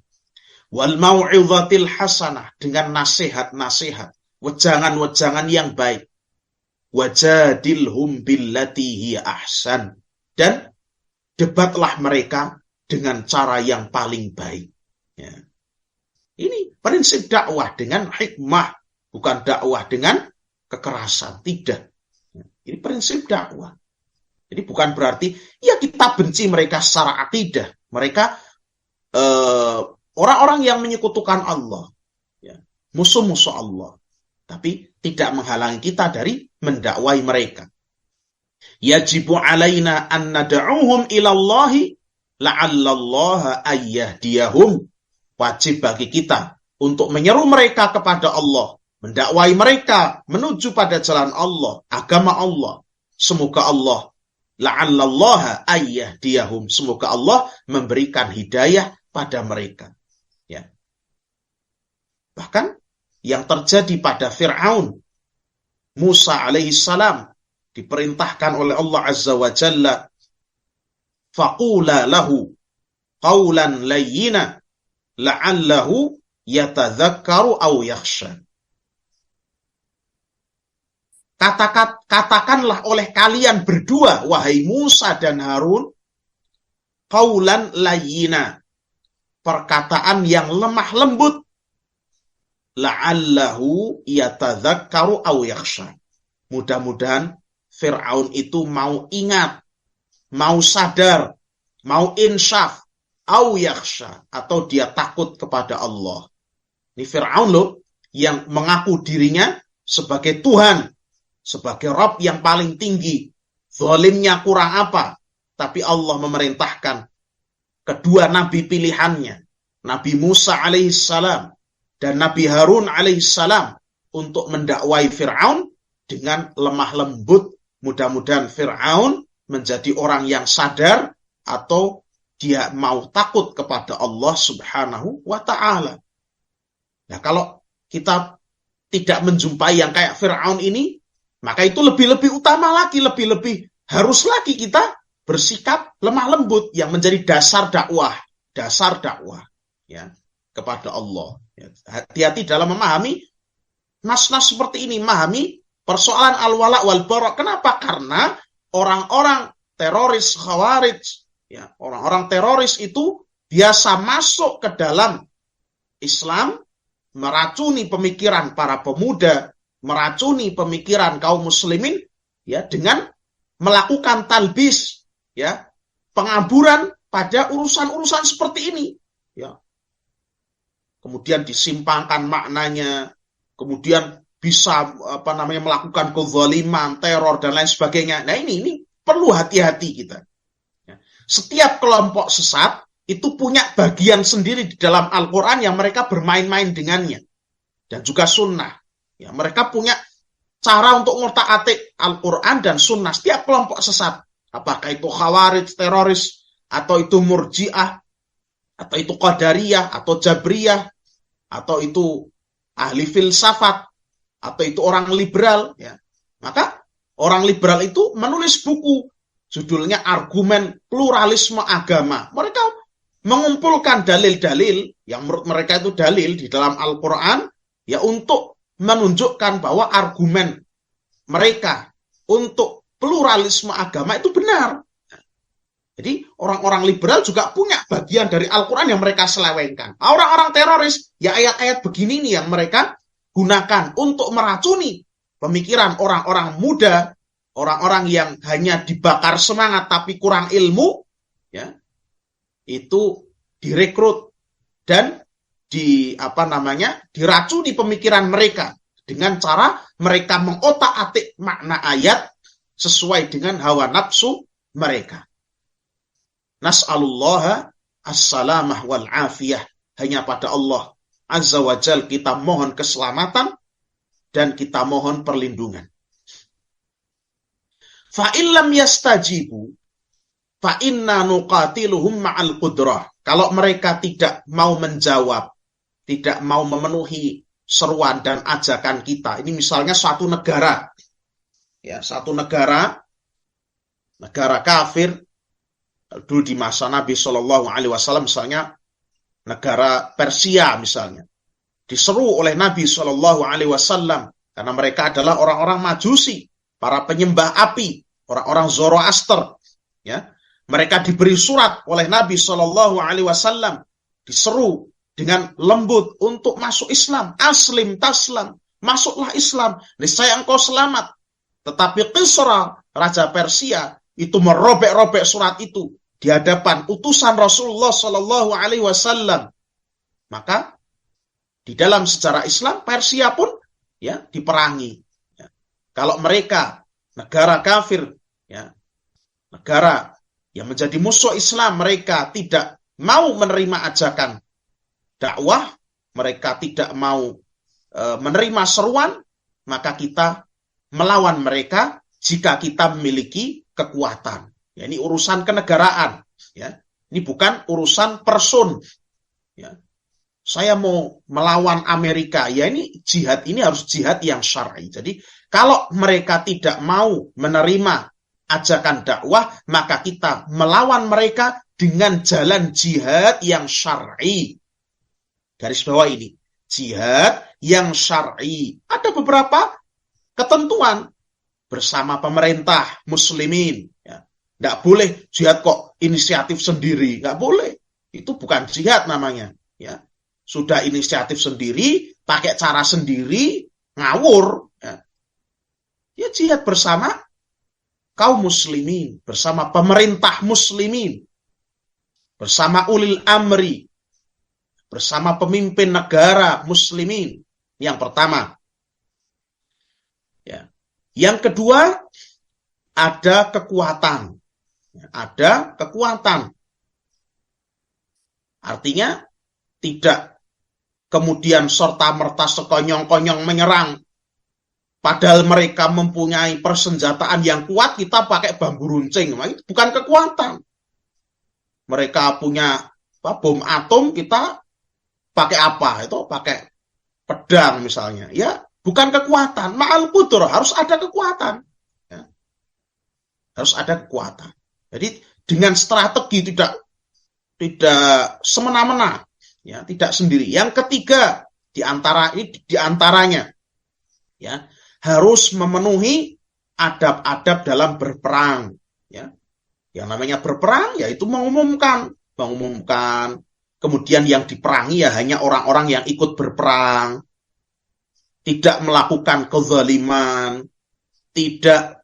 Wal mau'izatil hasanah, dengan nasihat-nasihat, wejangan-wejangan yang baik. Wajadilhum billati hiya ahsan, dan debatlah mereka dengan cara yang paling baik. Ya. Ini prinsip dakwah dengan hikmah, bukan dakwah dengan kekerasan, tidak. Ini prinsip dakwah. Jadi bukan berarti ya kita benci mereka secara akidah. Mereka orang-orang yang menyekutukan Allah, ya, musuh-musuh Allah. Tapi tidak menghalangi kita dari mendakwai mereka. Yajibu alaina an nad'uhum ilallahi la'allallaha ayyahdiyahum. Wajib bagi kita untuk menyeru mereka kepada Allah, mendakwai mereka menuju pada jalan Allah, agama Allah. Semoga Allah la'allallaha ayyahdiyahum, semoga Allah memberikan hidayah pada mereka. Ya. Bahkan yang terjadi pada Fir'aun, Musa alaihissalam diperintahkan oleh Allah Azza wa Jalla, faqula lahu qawlan layyina la'allahu yatadzakkaru aw yakhsha. Katakanlah oleh kalian berdua, wahai Musa dan Harun, qawlan layyina, perkataan yang lemah lembut, la'allahu yatadzakkaru aw yakhsha. Mudah-mudahan Fir'aun itu mau ingat, mau sadar, mau insyaf, aw yakhsha, atau dia takut kepada Allah. Ini Fir'aun loh, yang mengaku dirinya sebagai Tuhan, sebagai Rabb yang paling tinggi. Zalimnya kurang apa? Tapi Allah memerintahkan kedua nabi pilihannya, Nabi Musa alaihissalam dan Nabi Harun alaihissalam, untuk mendakwai Fir'aun dengan lemah lembut. Mudah-mudahan Fir'aun menjadi orang yang sadar, atau dia mau takut kepada Allah Subhanahu wa ta'ala. Nah, kalau kita tidak menjumpai yang kayak Fir'aun ini, maka itu lebih-lebih utama lagi, lebih-lebih harus lagi kita bersikap lemah lembut, yang menjadi dasar dakwah ya, kepada Allah. Hati-hati dalam memahami nas-nas seperti ini, memahami persoalan al-wala wal bara. Kenapa? Karena orang-orang teroris Khawarij, ya, orang-orang teroris itu biasa masuk ke dalam Islam, meracuni pemikiran para pemuda, meracuni pemikiran kaum muslimin, ya, dengan melakukan talbis, ya, pengaburan pada urusan-urusan seperti ini, ya. Kemudian disimpangkan maknanya, kemudian bisa melakukan kezaliman, teror dan lain sebagainya. Nah, ini perlu hati-hati kita. Ya. Setiap kelompok sesat itu punya bagian sendiri di dalam Al-Quran yang mereka bermain-main dengannya, dan juga sunnah. Ya, mereka punya cara untuk ngotak-atik Al-Quran dan sunnah. Setiap kelompok sesat, apakah itu Khawarij, teroris, atau itu Murji'ah, atau itu Qadariyah, atau Jabriyah, atau itu ahli filsafat, atau itu orang liberal, ya. Maka orang liberal itu menulis buku, judulnya Argumen Pluralisme Agama. Mereka mengumpulkan dalil-dalil yang menurut mereka itu dalil di dalam Al-Quran, ya untuk menunjukkan bahwa argumen mereka untuk pluralisme agama itu benar. Jadi orang-orang liberal juga punya bagian dari Al-Quran yang mereka selewengkan. Orang-orang teroris, ya ayat-ayat begini nih yang mereka gunakan untuk meracuni pemikiran orang-orang muda, orang-orang yang hanya dibakar semangat tapi kurang ilmu, ya, itu direkrut dan diracuni pemikiran mereka dengan cara mereka mengotak-atik makna ayat sesuai dengan hawa nafsu mereka. Nas'alullaha as-salamah wal afiyah. Hanya pada Allah Azza wa Jal kita mohon keselamatan dan kita mohon perlindungan. Fa'illam yastajibu fa'inna nuqatiluhum ma'al qudrah. Kalau mereka tidak mau menjawab, tidak mau memenuhi seruan dan ajakan kita. Ini misalnya suatu negara. Ya, satu negara kafir. Dulu di masa Nabi Shallallahu Alaihi Wasallam misalnya negara Persia misalnya diseru oleh Nabi Shallallahu Alaihi Wasallam karena mereka adalah orang-orang Majusi, para penyembah api, orang-orang Zoroaster. Ya, mereka diberi surat oleh Nabi Shallallahu Alaihi Wasallam, diseru dengan lembut untuk masuk Islam, aslim taslam, masuklah Islam, niscaya engkau selamat. Tetapi Kisra, raja Persia, itu merobek-robek surat itu di hadapan utusan Rasulullah Shallallahu Alaihi Wasallam. Maka di dalam sejarah Islam Persia pun ya diperangi. Ya. Kalau mereka negara kafir, ya, negara yang menjadi musuh Islam, mereka tidak mau menerima ajakan dakwah, mereka tidak mau menerima seruan, maka kita melawan mereka jika kita memiliki kekuatan. Ya, ini urusan kenegaraan. Ya, ini bukan urusan person. Ya, saya mau melawan Amerika. Ya, ini jihad ini harus jihad yang syar'i. Jadi kalau mereka tidak mau menerima ajakan dakwah, maka kita melawan mereka dengan jalan jihad yang syar'i. Garis bawah ini, jihad yang syar'i. Ada beberapa ketentuan bersama pemerintah muslimin. Ya. Nggak boleh jihad kok inisiatif sendiri. Nggak boleh. Itu bukan jihad namanya. Ya. Sudah inisiatif sendiri, pakai cara sendiri, ngawur. Ya, ya jihad bersama kaum muslimin, bersama pemerintah muslimin, bersama ulil amri, bersama pemimpin negara muslimin. Yang pertama. Ya. Yang kedua, ada kekuatan. Ada kekuatan. Artinya, tidak kemudian serta-merta sekonyong-konyong menyerang. Padahal mereka mempunyai persenjataan yang kuat, kita pakai bambu runcing. Itu bukan kekuatan. Mereka punya bom atom, kita pakai apa? Itu pakai pedang misalnya. Ya, bukan kekuatan. Ma'al qudrah, harus ada kekuatan. Ya. Harus ada kekuatan. Jadi dengan strategi tidak semena-mena, ya, tidak sendiri. Yang ketiga diantaranya, ya, harus memenuhi adab-adab dalam berperang. Ya. Yang namanya berperang, yaitu mengumumkan. Kemudian yang diperangi ya hanya orang-orang yang ikut berperang. Tidak melakukan kezaliman, tidak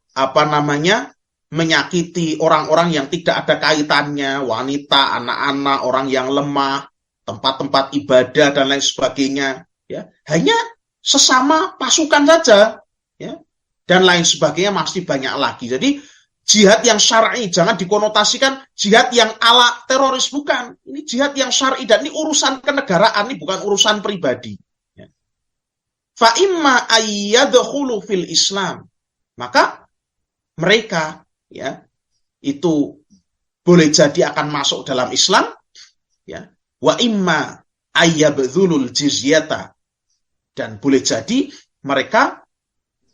menyakiti orang-orang yang tidak ada kaitannya, wanita, anak-anak, orang yang lemah, tempat-tempat ibadah dan lain sebagainya. Ya, hanya sesama pasukan saja, ya, dan lain sebagainya masih banyak lagi. Jadi jihad yang syar'i jangan dikonotasikan jihad yang ala teroris, bukan. Ini jihad yang syar'i dan ini urusan kenegaraan, ini bukan urusan pribadi. Ya. Fa imma ayyadkhulu fil Islam, maka mereka ya itu boleh jadi akan masuk dalam Islam, ya, wa imma ayyabdzulul jizyata, dan boleh jadi mereka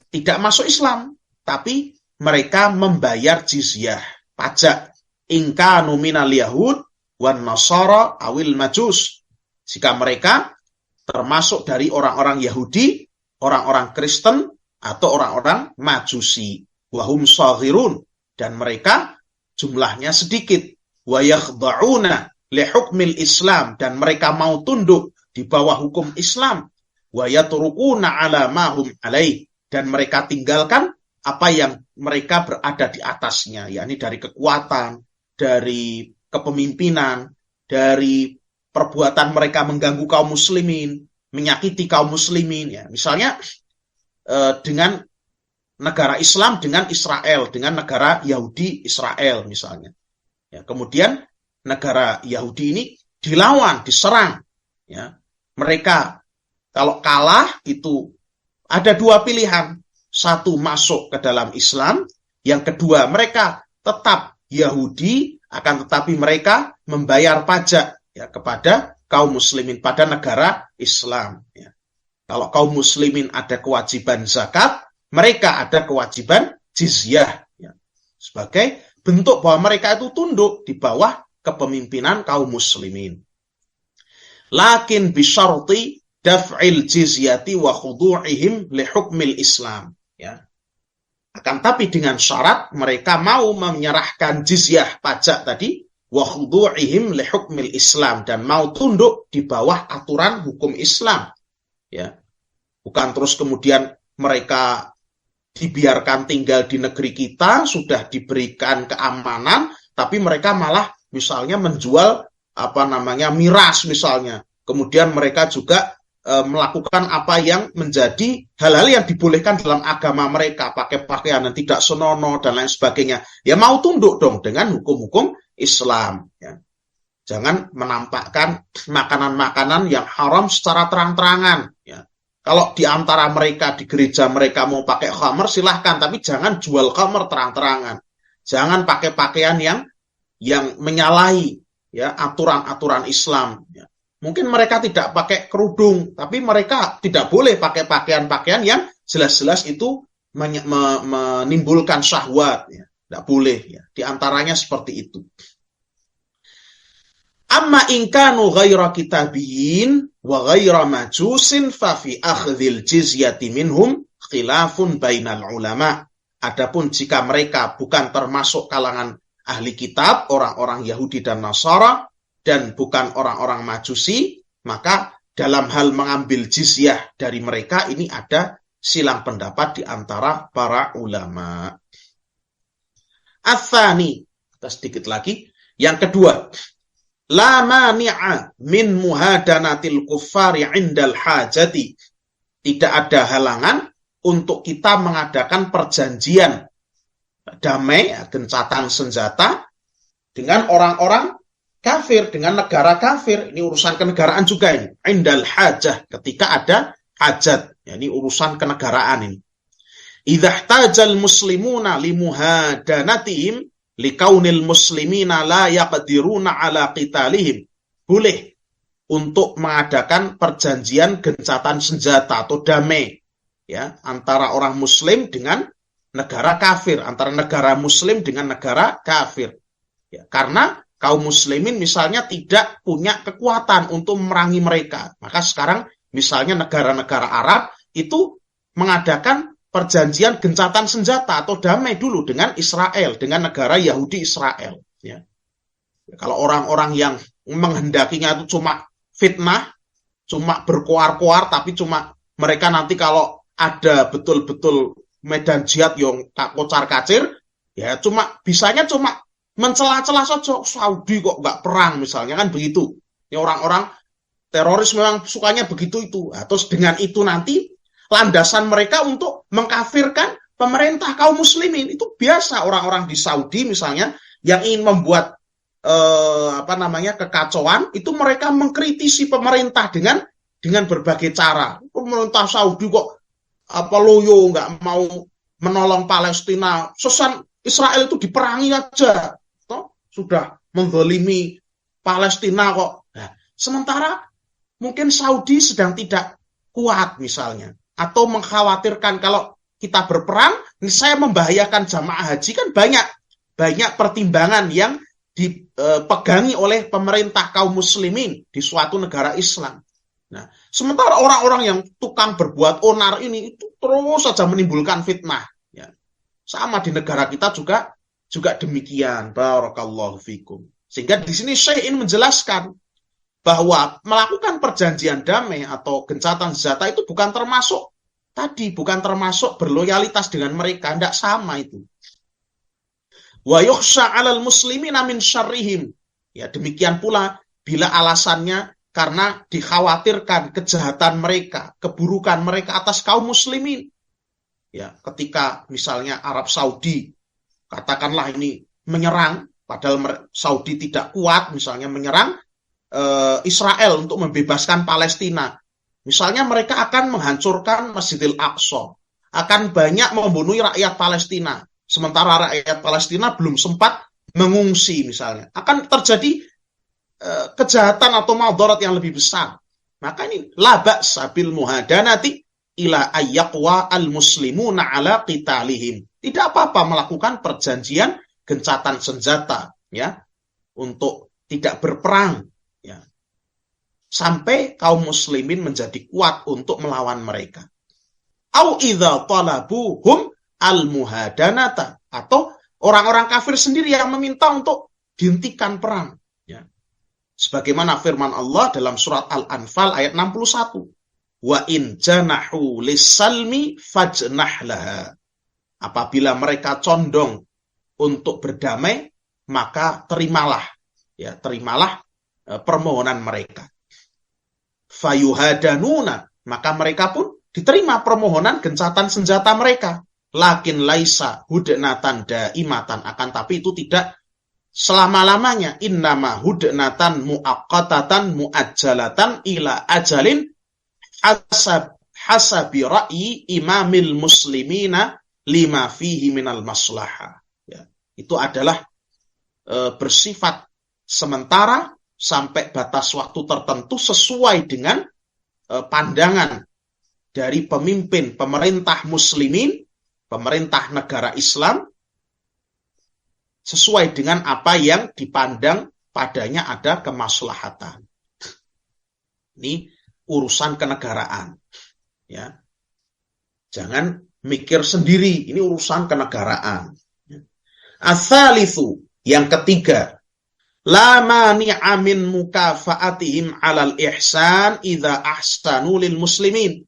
tidak masuk Islam tapi mereka membayar jizyah, pajak, in kanu minal yahud wan nasara awil majus. Jika mereka termasuk dari orang-orang Yahudi, orang-orang Kristen, atau orang-orang Majusi. Wahum saghirun, dan mereka jumlahnya sedikit. Wa yakhda'una li hukmil Islam, dan mereka mau tunduk di bawah hukum Islam. Wa yatrukuna ala ma hum alaih, dan mereka tinggalkan apa yang mereka berada di atasnya, yakni dari kekuatan, dari kepemimpinan, dari perbuatan mereka mengganggu kaum muslimin, menyakiti kaum muslimin, ya. Misalnya dengan negara Islam dengan Israel, dengan negara Yahudi Israel misalnya. Ya, kemudian negara Yahudi ini dilawan, diserang. Ya. Mereka kalau kalah itu ada dua pilihan. Satu, masuk ke dalam Islam. Yang kedua, mereka tetap Yahudi, akan tetapi mereka membayar pajak, ya, kepada kaum muslimin pada negara Islam. Ya. Kalau kaum muslimin ada kewajiban zakat, mereka ada kewajiban jizyah. Ya. Sebagai bentuk bahwa mereka itu tunduk di bawah kepemimpinan kaum muslimin. Lakin bisyarti daf'il jizyati wa khudu'ihim li hukmil Islam. Ya. Akan tapi dengan syarat mereka mau menyerahkan jizyah pajak tadi, wa khudu'ihim li hukmil Islam, dan mau tunduk di bawah aturan hukum Islam. Ya. Bukan terus kemudian mereka dibiarkan tinggal di negeri kita, sudah diberikan keamanan, tapi mereka malah misalnya menjual miras misalnya. Kemudian mereka juga melakukan apa yang menjadi hal-hal yang dibolehkan dalam agama mereka, pakai pakaian yang tidak senonoh dan lain sebagainya. Ya mau tunduk dong dengan hukum-hukum Islam. Ya. Jangan menampakkan makanan-makanan yang haram secara terang-terangan. Ya. Kalau di antara mereka di gereja mereka mau pakai khamr silahkan, tapi jangan jual khamr terang-terangan. Jangan pakai pakaian yang menyalahi, ya, aturan-aturan Islam. Ya. Mungkin mereka tidak pakai kerudung, tapi mereka tidak boleh pakai pakaian-pakaian yang jelas-jelas itu menimbulkan syahwat. Ya. Tidak boleh. Ya. Di antaranya seperti itu. Amma inkanu ghaira kitabiyin wa ghaira majusin fa fi akhdhil jizyati minhum khilafun bainal ulama. Adapun jika mereka bukan termasuk kalangan ahli kitab, orang-orang Yahudi dan Nasara, dan bukan orang-orang Majusi, maka dalam hal mengambil jizyah dari mereka ini ada silang pendapat di antara para ulama. Atsani, kita sedikit lagi. Yang kedua, la mani'a min muhadanatil kuffari indal hajati. Tidak ada halangan untuk kita mengadakan perjanjian damai, gencatan senjata dengan orang-orang kafir, dengan negara kafir. Ini urusan kenegaraan juga ini. Indal hajah, ketika ada hajat. Ya, ini urusan kenegaraan ini. Idza ihtajal muslimuna limuhadanatihim likaunil muslimina la yaqdiruna ala qitalihim. Boleh untuk mengadakan perjanjian gencatan senjata atau damai, ya, antara orang muslim dengan negara kafir, antara negara muslim dengan negara kafir. Ya, karena kaum muslimin misalnya tidak punya kekuatan untuk memerangi mereka. Maka sekarang misalnya negara-negara Arab itu mengadakan perjanjian gencatan senjata atau damai dulu dengan Israel, dengan negara Yahudi Israel. Ya. Kalau orang-orang yang menghendakinya itu cuma fitnah, cuma berkoar-koar, tapi cuma mereka nanti kalau ada betul-betul medan jihad yang kocar-kacir, ya bisanya cuma mencela-cela saja. Saudi kok nggak perang misalnya, kan begitu. Ya, orang-orang teroris memang sukanya begitu itu. Nah, terus dengan itu nanti landasan mereka untuk mengkafirkan pemerintah kaum muslimin. Itu biasa orang-orang di Saudi misalnya yang ingin membuat kekacauan, itu mereka mengkritisi pemerintah dengan berbagai cara. Pemerintah Saudi kok loyo nggak mau menolong Palestina. Sesan Israel itu diperangi aja. Sudah menzalimi Palestina kok. Nah, sementara mungkin Saudi sedang tidak kuat misalnya. Atau mengkhawatirkan kalau kita berperang, ini saya membahayakan jamaah haji, kan banyak pertimbangan yang dipegangi oleh pemerintah kaum muslimin di suatu negara Islam. Nah, sementara orang-orang yang tukang berbuat onar ini itu terus saja menimbulkan fitnah. Ya. Sama di negara kita juga demikian. Barakallahu fikum. Sehingga di sini Syekh ingin menjelaskan bahwa melakukan perjanjian damai atau gencatan senjata itu bukan termasuk berloyalitas dengan mereka, tidak sama itu. Wa yukhsha 'alal muslimina min syarrihim. Ya, demikian pula bila alasannya karena dikhawatirkan kejahatan mereka, keburukan mereka atas kaum muslimin. Ya, ketika misalnya Arab Saudi katakanlah ini menyerang, padahal Saudi tidak kuat misalnya menyerang Israel untuk membebaskan Palestina. Misalnya mereka akan menghancurkan Masjidil Aqsa, akan banyak membunuh rakyat Palestina. Sementara rakyat Palestina belum sempat mengungsi misalnya. Akan terjadi kejahatan atau madarat yang lebih besar. Maka ini la ba'sa bil muhadanati ila ayyaqwa al-muslimuna ala qitalihim. Tidak apa-apa melakukan perjanjian gencatan senjata ya untuk tidak berperang ya. Sampai kaum muslimin menjadi kuat untuk melawan mereka. Au idza talabuhum al-muhadanata, atau orang-orang kafir sendiri yang meminta untuk dihentikan perang. Ya. Sebagaimana firman Allah dalam surat Al-Anfal ayat 61. Wa in janahu lis-salmi fajnah laha. Apabila mereka condong untuk berdamai, maka terimalah permohonan mereka. Fayuhadanuna, maka mereka pun diterima permohonan gencatan senjata mereka. Lakin laisa hudnatan daimatan, akan tapi itu tidak selama-lamanya. Innama hudnatan muaqqatatan muajjalatan ila ajalin hasabi ra'yi imamil muslimina lima fihi minal maslahah. Ya, itu adalah bersifat sementara sampai batas waktu tertentu sesuai dengan pandangan dari pemimpin pemerintah muslimin, pemerintah negara Islam, sesuai dengan apa yang dipandang padanya ada kemaslahatan. Ini urusan kenegaraan. Ya. Jangan mikir sendiri, ini urusan kenegaraan. Ats-tsalitsu, yang ketiga, la mani'a min mukafa'atihim 'alal ihsan idza ahsanu lil muslimin.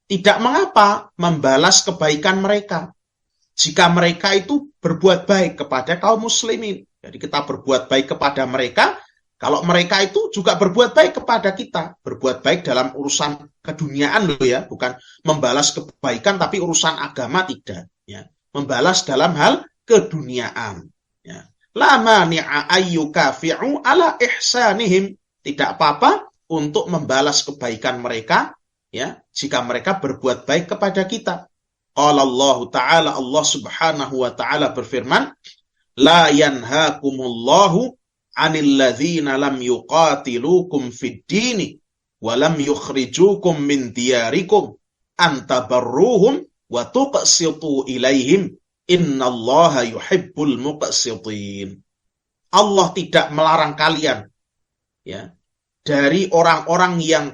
Tidak mengapa membalas kebaikan mereka jika mereka itu berbuat baik kepada kaum muslimin. Jadi kita berbuat baik kepada mereka, kalau mereka itu juga berbuat baik kepada kita. Berbuat baik dalam urusan keduniaan loh ya, bukan membalas kebaikan tapi urusan agama tidak. Ya. Membalas dalam hal keduniaan. Ya. La mani'a ayyukafi'u ala ihsanihim. Tidak apa-apa untuk membalas kebaikan mereka ya, jika mereka berbuat baik kepada kita. Qala Allah Ta'ala, Allah Subhanahu wa Ta'ala berfirman, la yanhaakumullahu 'anil ladzina lam yuqatilukum fid dini wa lam yukhrijukum min diyarikum an tabarruhum wa tuqsitu ilaihim innallaha yuhibbul muqsitin. Allah tidak melarang kalian ya dari orang-orang yang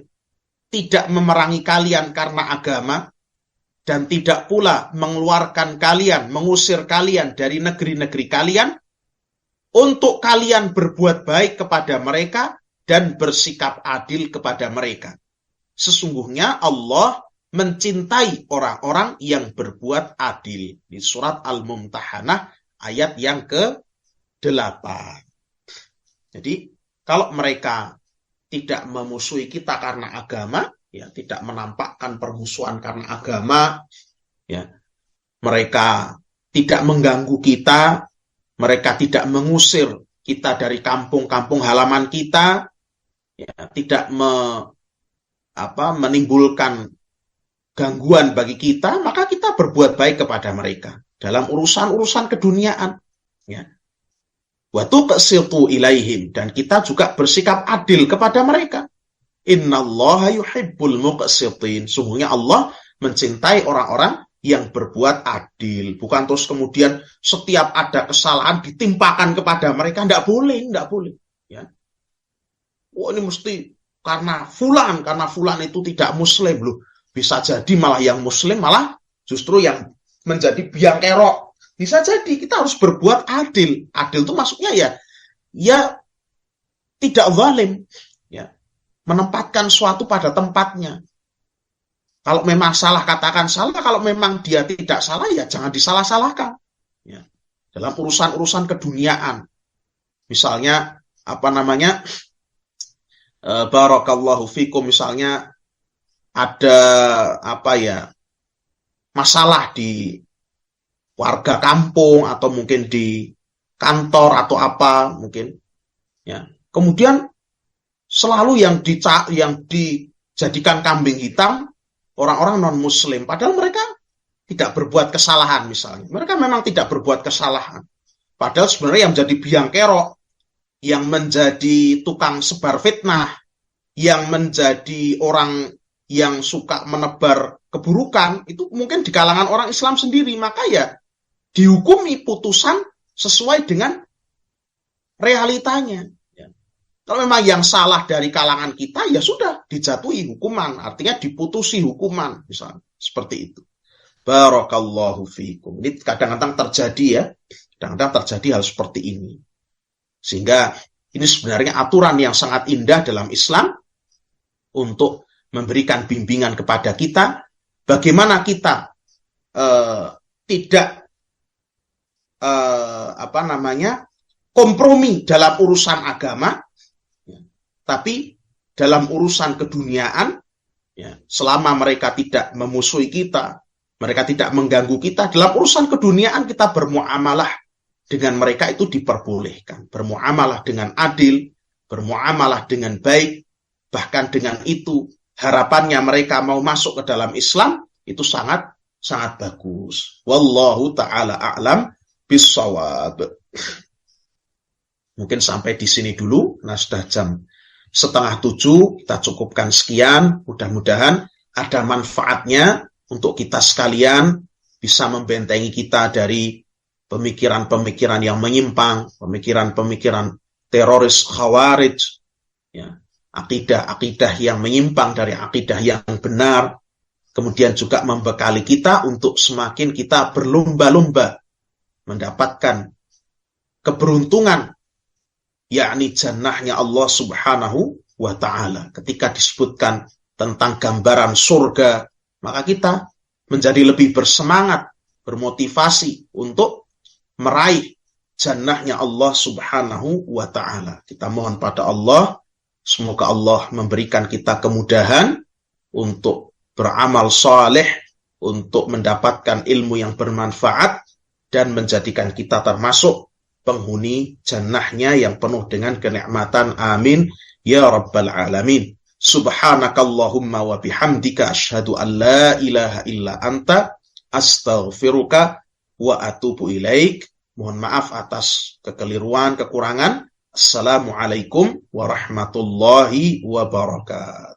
tidak memerangi kalian karena agama, dan tidak pula mengeluarkan kalian, mengusir kalian dari negeri-negeri kalian, untuk kalian berbuat baik kepada mereka dan bersikap adil kepada mereka. Sesungguhnya Allah mencintai orang-orang yang berbuat adil. Di surat Al-Mumtahanah ayat yang ke-8. Jadi, kalau mereka tidak memusuhi kita karena agama, ya, tidak menampakkan permusuhan karena agama, ya, mereka tidak mengganggu kita, mereka tidak mengusir kita dari kampung-kampung halaman kita, ya, tidak menimbulkan gangguan bagi kita, maka kita berbuat baik kepada mereka dalam urusan-urusan keduniaan, ya. Wa tuqsitu ilaihim, dan kita juga bersikap adil kepada mereka. Innallaha yuhibbul muqsitin. Sungguhnya Allah mencintai orang-orang yang berbuat adil. Bukan terus kemudian setiap ada kesalahan ditimpakan kepada mereka. Tidak boleh, tidak boleh. Ya. Oh, ini mesti karena fulan itu tidak muslim loh. Bisa jadi malah yang muslim malah justru yang menjadi biang kerok. Bisa jadi kita harus berbuat adil. Adil itu maksudnya ya tidak zalim, ya. Menempatkan suatu pada tempatnya. Kalau memang salah katakan salah, kalau memang dia tidak salah ya jangan disalah-salahkan. Ya. Dalam urusan-urusan keduniaan. Misalnya barakallahu fikum, misalnya ada masalah di warga kampung atau mungkin di kantor atau apa mungkin, ya. Kemudian selalu yang dijadikan kambing hitam orang-orang non muslim, padahal mereka tidak berbuat kesalahan. Misalnya mereka memang tidak berbuat kesalahan, padahal sebenarnya yang menjadi biang kerok, yang menjadi tukang sebar fitnah, yang menjadi orang yang suka menebar keburukan, itu mungkin di kalangan orang Islam sendiri. Maka ya dihukumi putusan sesuai dengan realitanya. Kalau memang yang salah dari kalangan kita, ya sudah dijatuhi hukuman, artinya diputusi hukuman, misalnya seperti itu. Barakallahu fiikum. Ini kadang-kadang terjadi, ya, kadang-kadang terjadi hal seperti ini. Sehingga ini sebenarnya aturan yang sangat indah dalam Islam untuk memberikan bimbingan kepada kita, bagaimana kita tidak kompromi dalam urusan agama, tapi dalam urusan keduniaan, ya, selama mereka tidak memusuhi kita, mereka tidak mengganggu kita, dalam urusan keduniaan kita bermuamalah dengan mereka itu diperbolehkan. Bermuamalah dengan adil, bermuamalah dengan baik, bahkan dengan itu harapannya mereka mau masuk ke dalam Islam, itu sangat sangat bagus. Wallahu ta'ala a'lam bissawab. Mungkin sampai di sini dulu, nah sudah jam 6:30, kita cukupkan sekian. Mudah-mudahan ada manfaatnya untuk kita sekalian, bisa membentengi kita dari pemikiran-pemikiran yang menyimpang, pemikiran-pemikiran teroris khawarij, ya, akidah-akidah yang menyimpang dari akidah yang benar. Kemudian juga membekali kita untuk semakin kita berlomba-lomba mendapatkan keberuntungan, yakni jannahnya Allah Subhanahu wa ta'ala. Ketika disebutkan tentang gambaran surga, maka kita menjadi lebih bersemangat, bermotivasi untuk meraih jannahnya Allah Subhanahu wa ta'ala. Kita mohon pada Allah, semoga Allah memberikan kita kemudahan untuk beramal saleh, untuk mendapatkan ilmu yang bermanfaat, dan menjadikan kita termasuk penghuni jannahnya yang penuh dengan kenikmatan. Amin ya rabbal alamin. Subhanakallahumma wa bihamdika asyhadu an la ilaha illa anta astaghfiruka wa atubu ilaik. Mohon maaf atas kekeliruan, kekurangan. Assalamualaikum warahmatullahi wabarakatuh.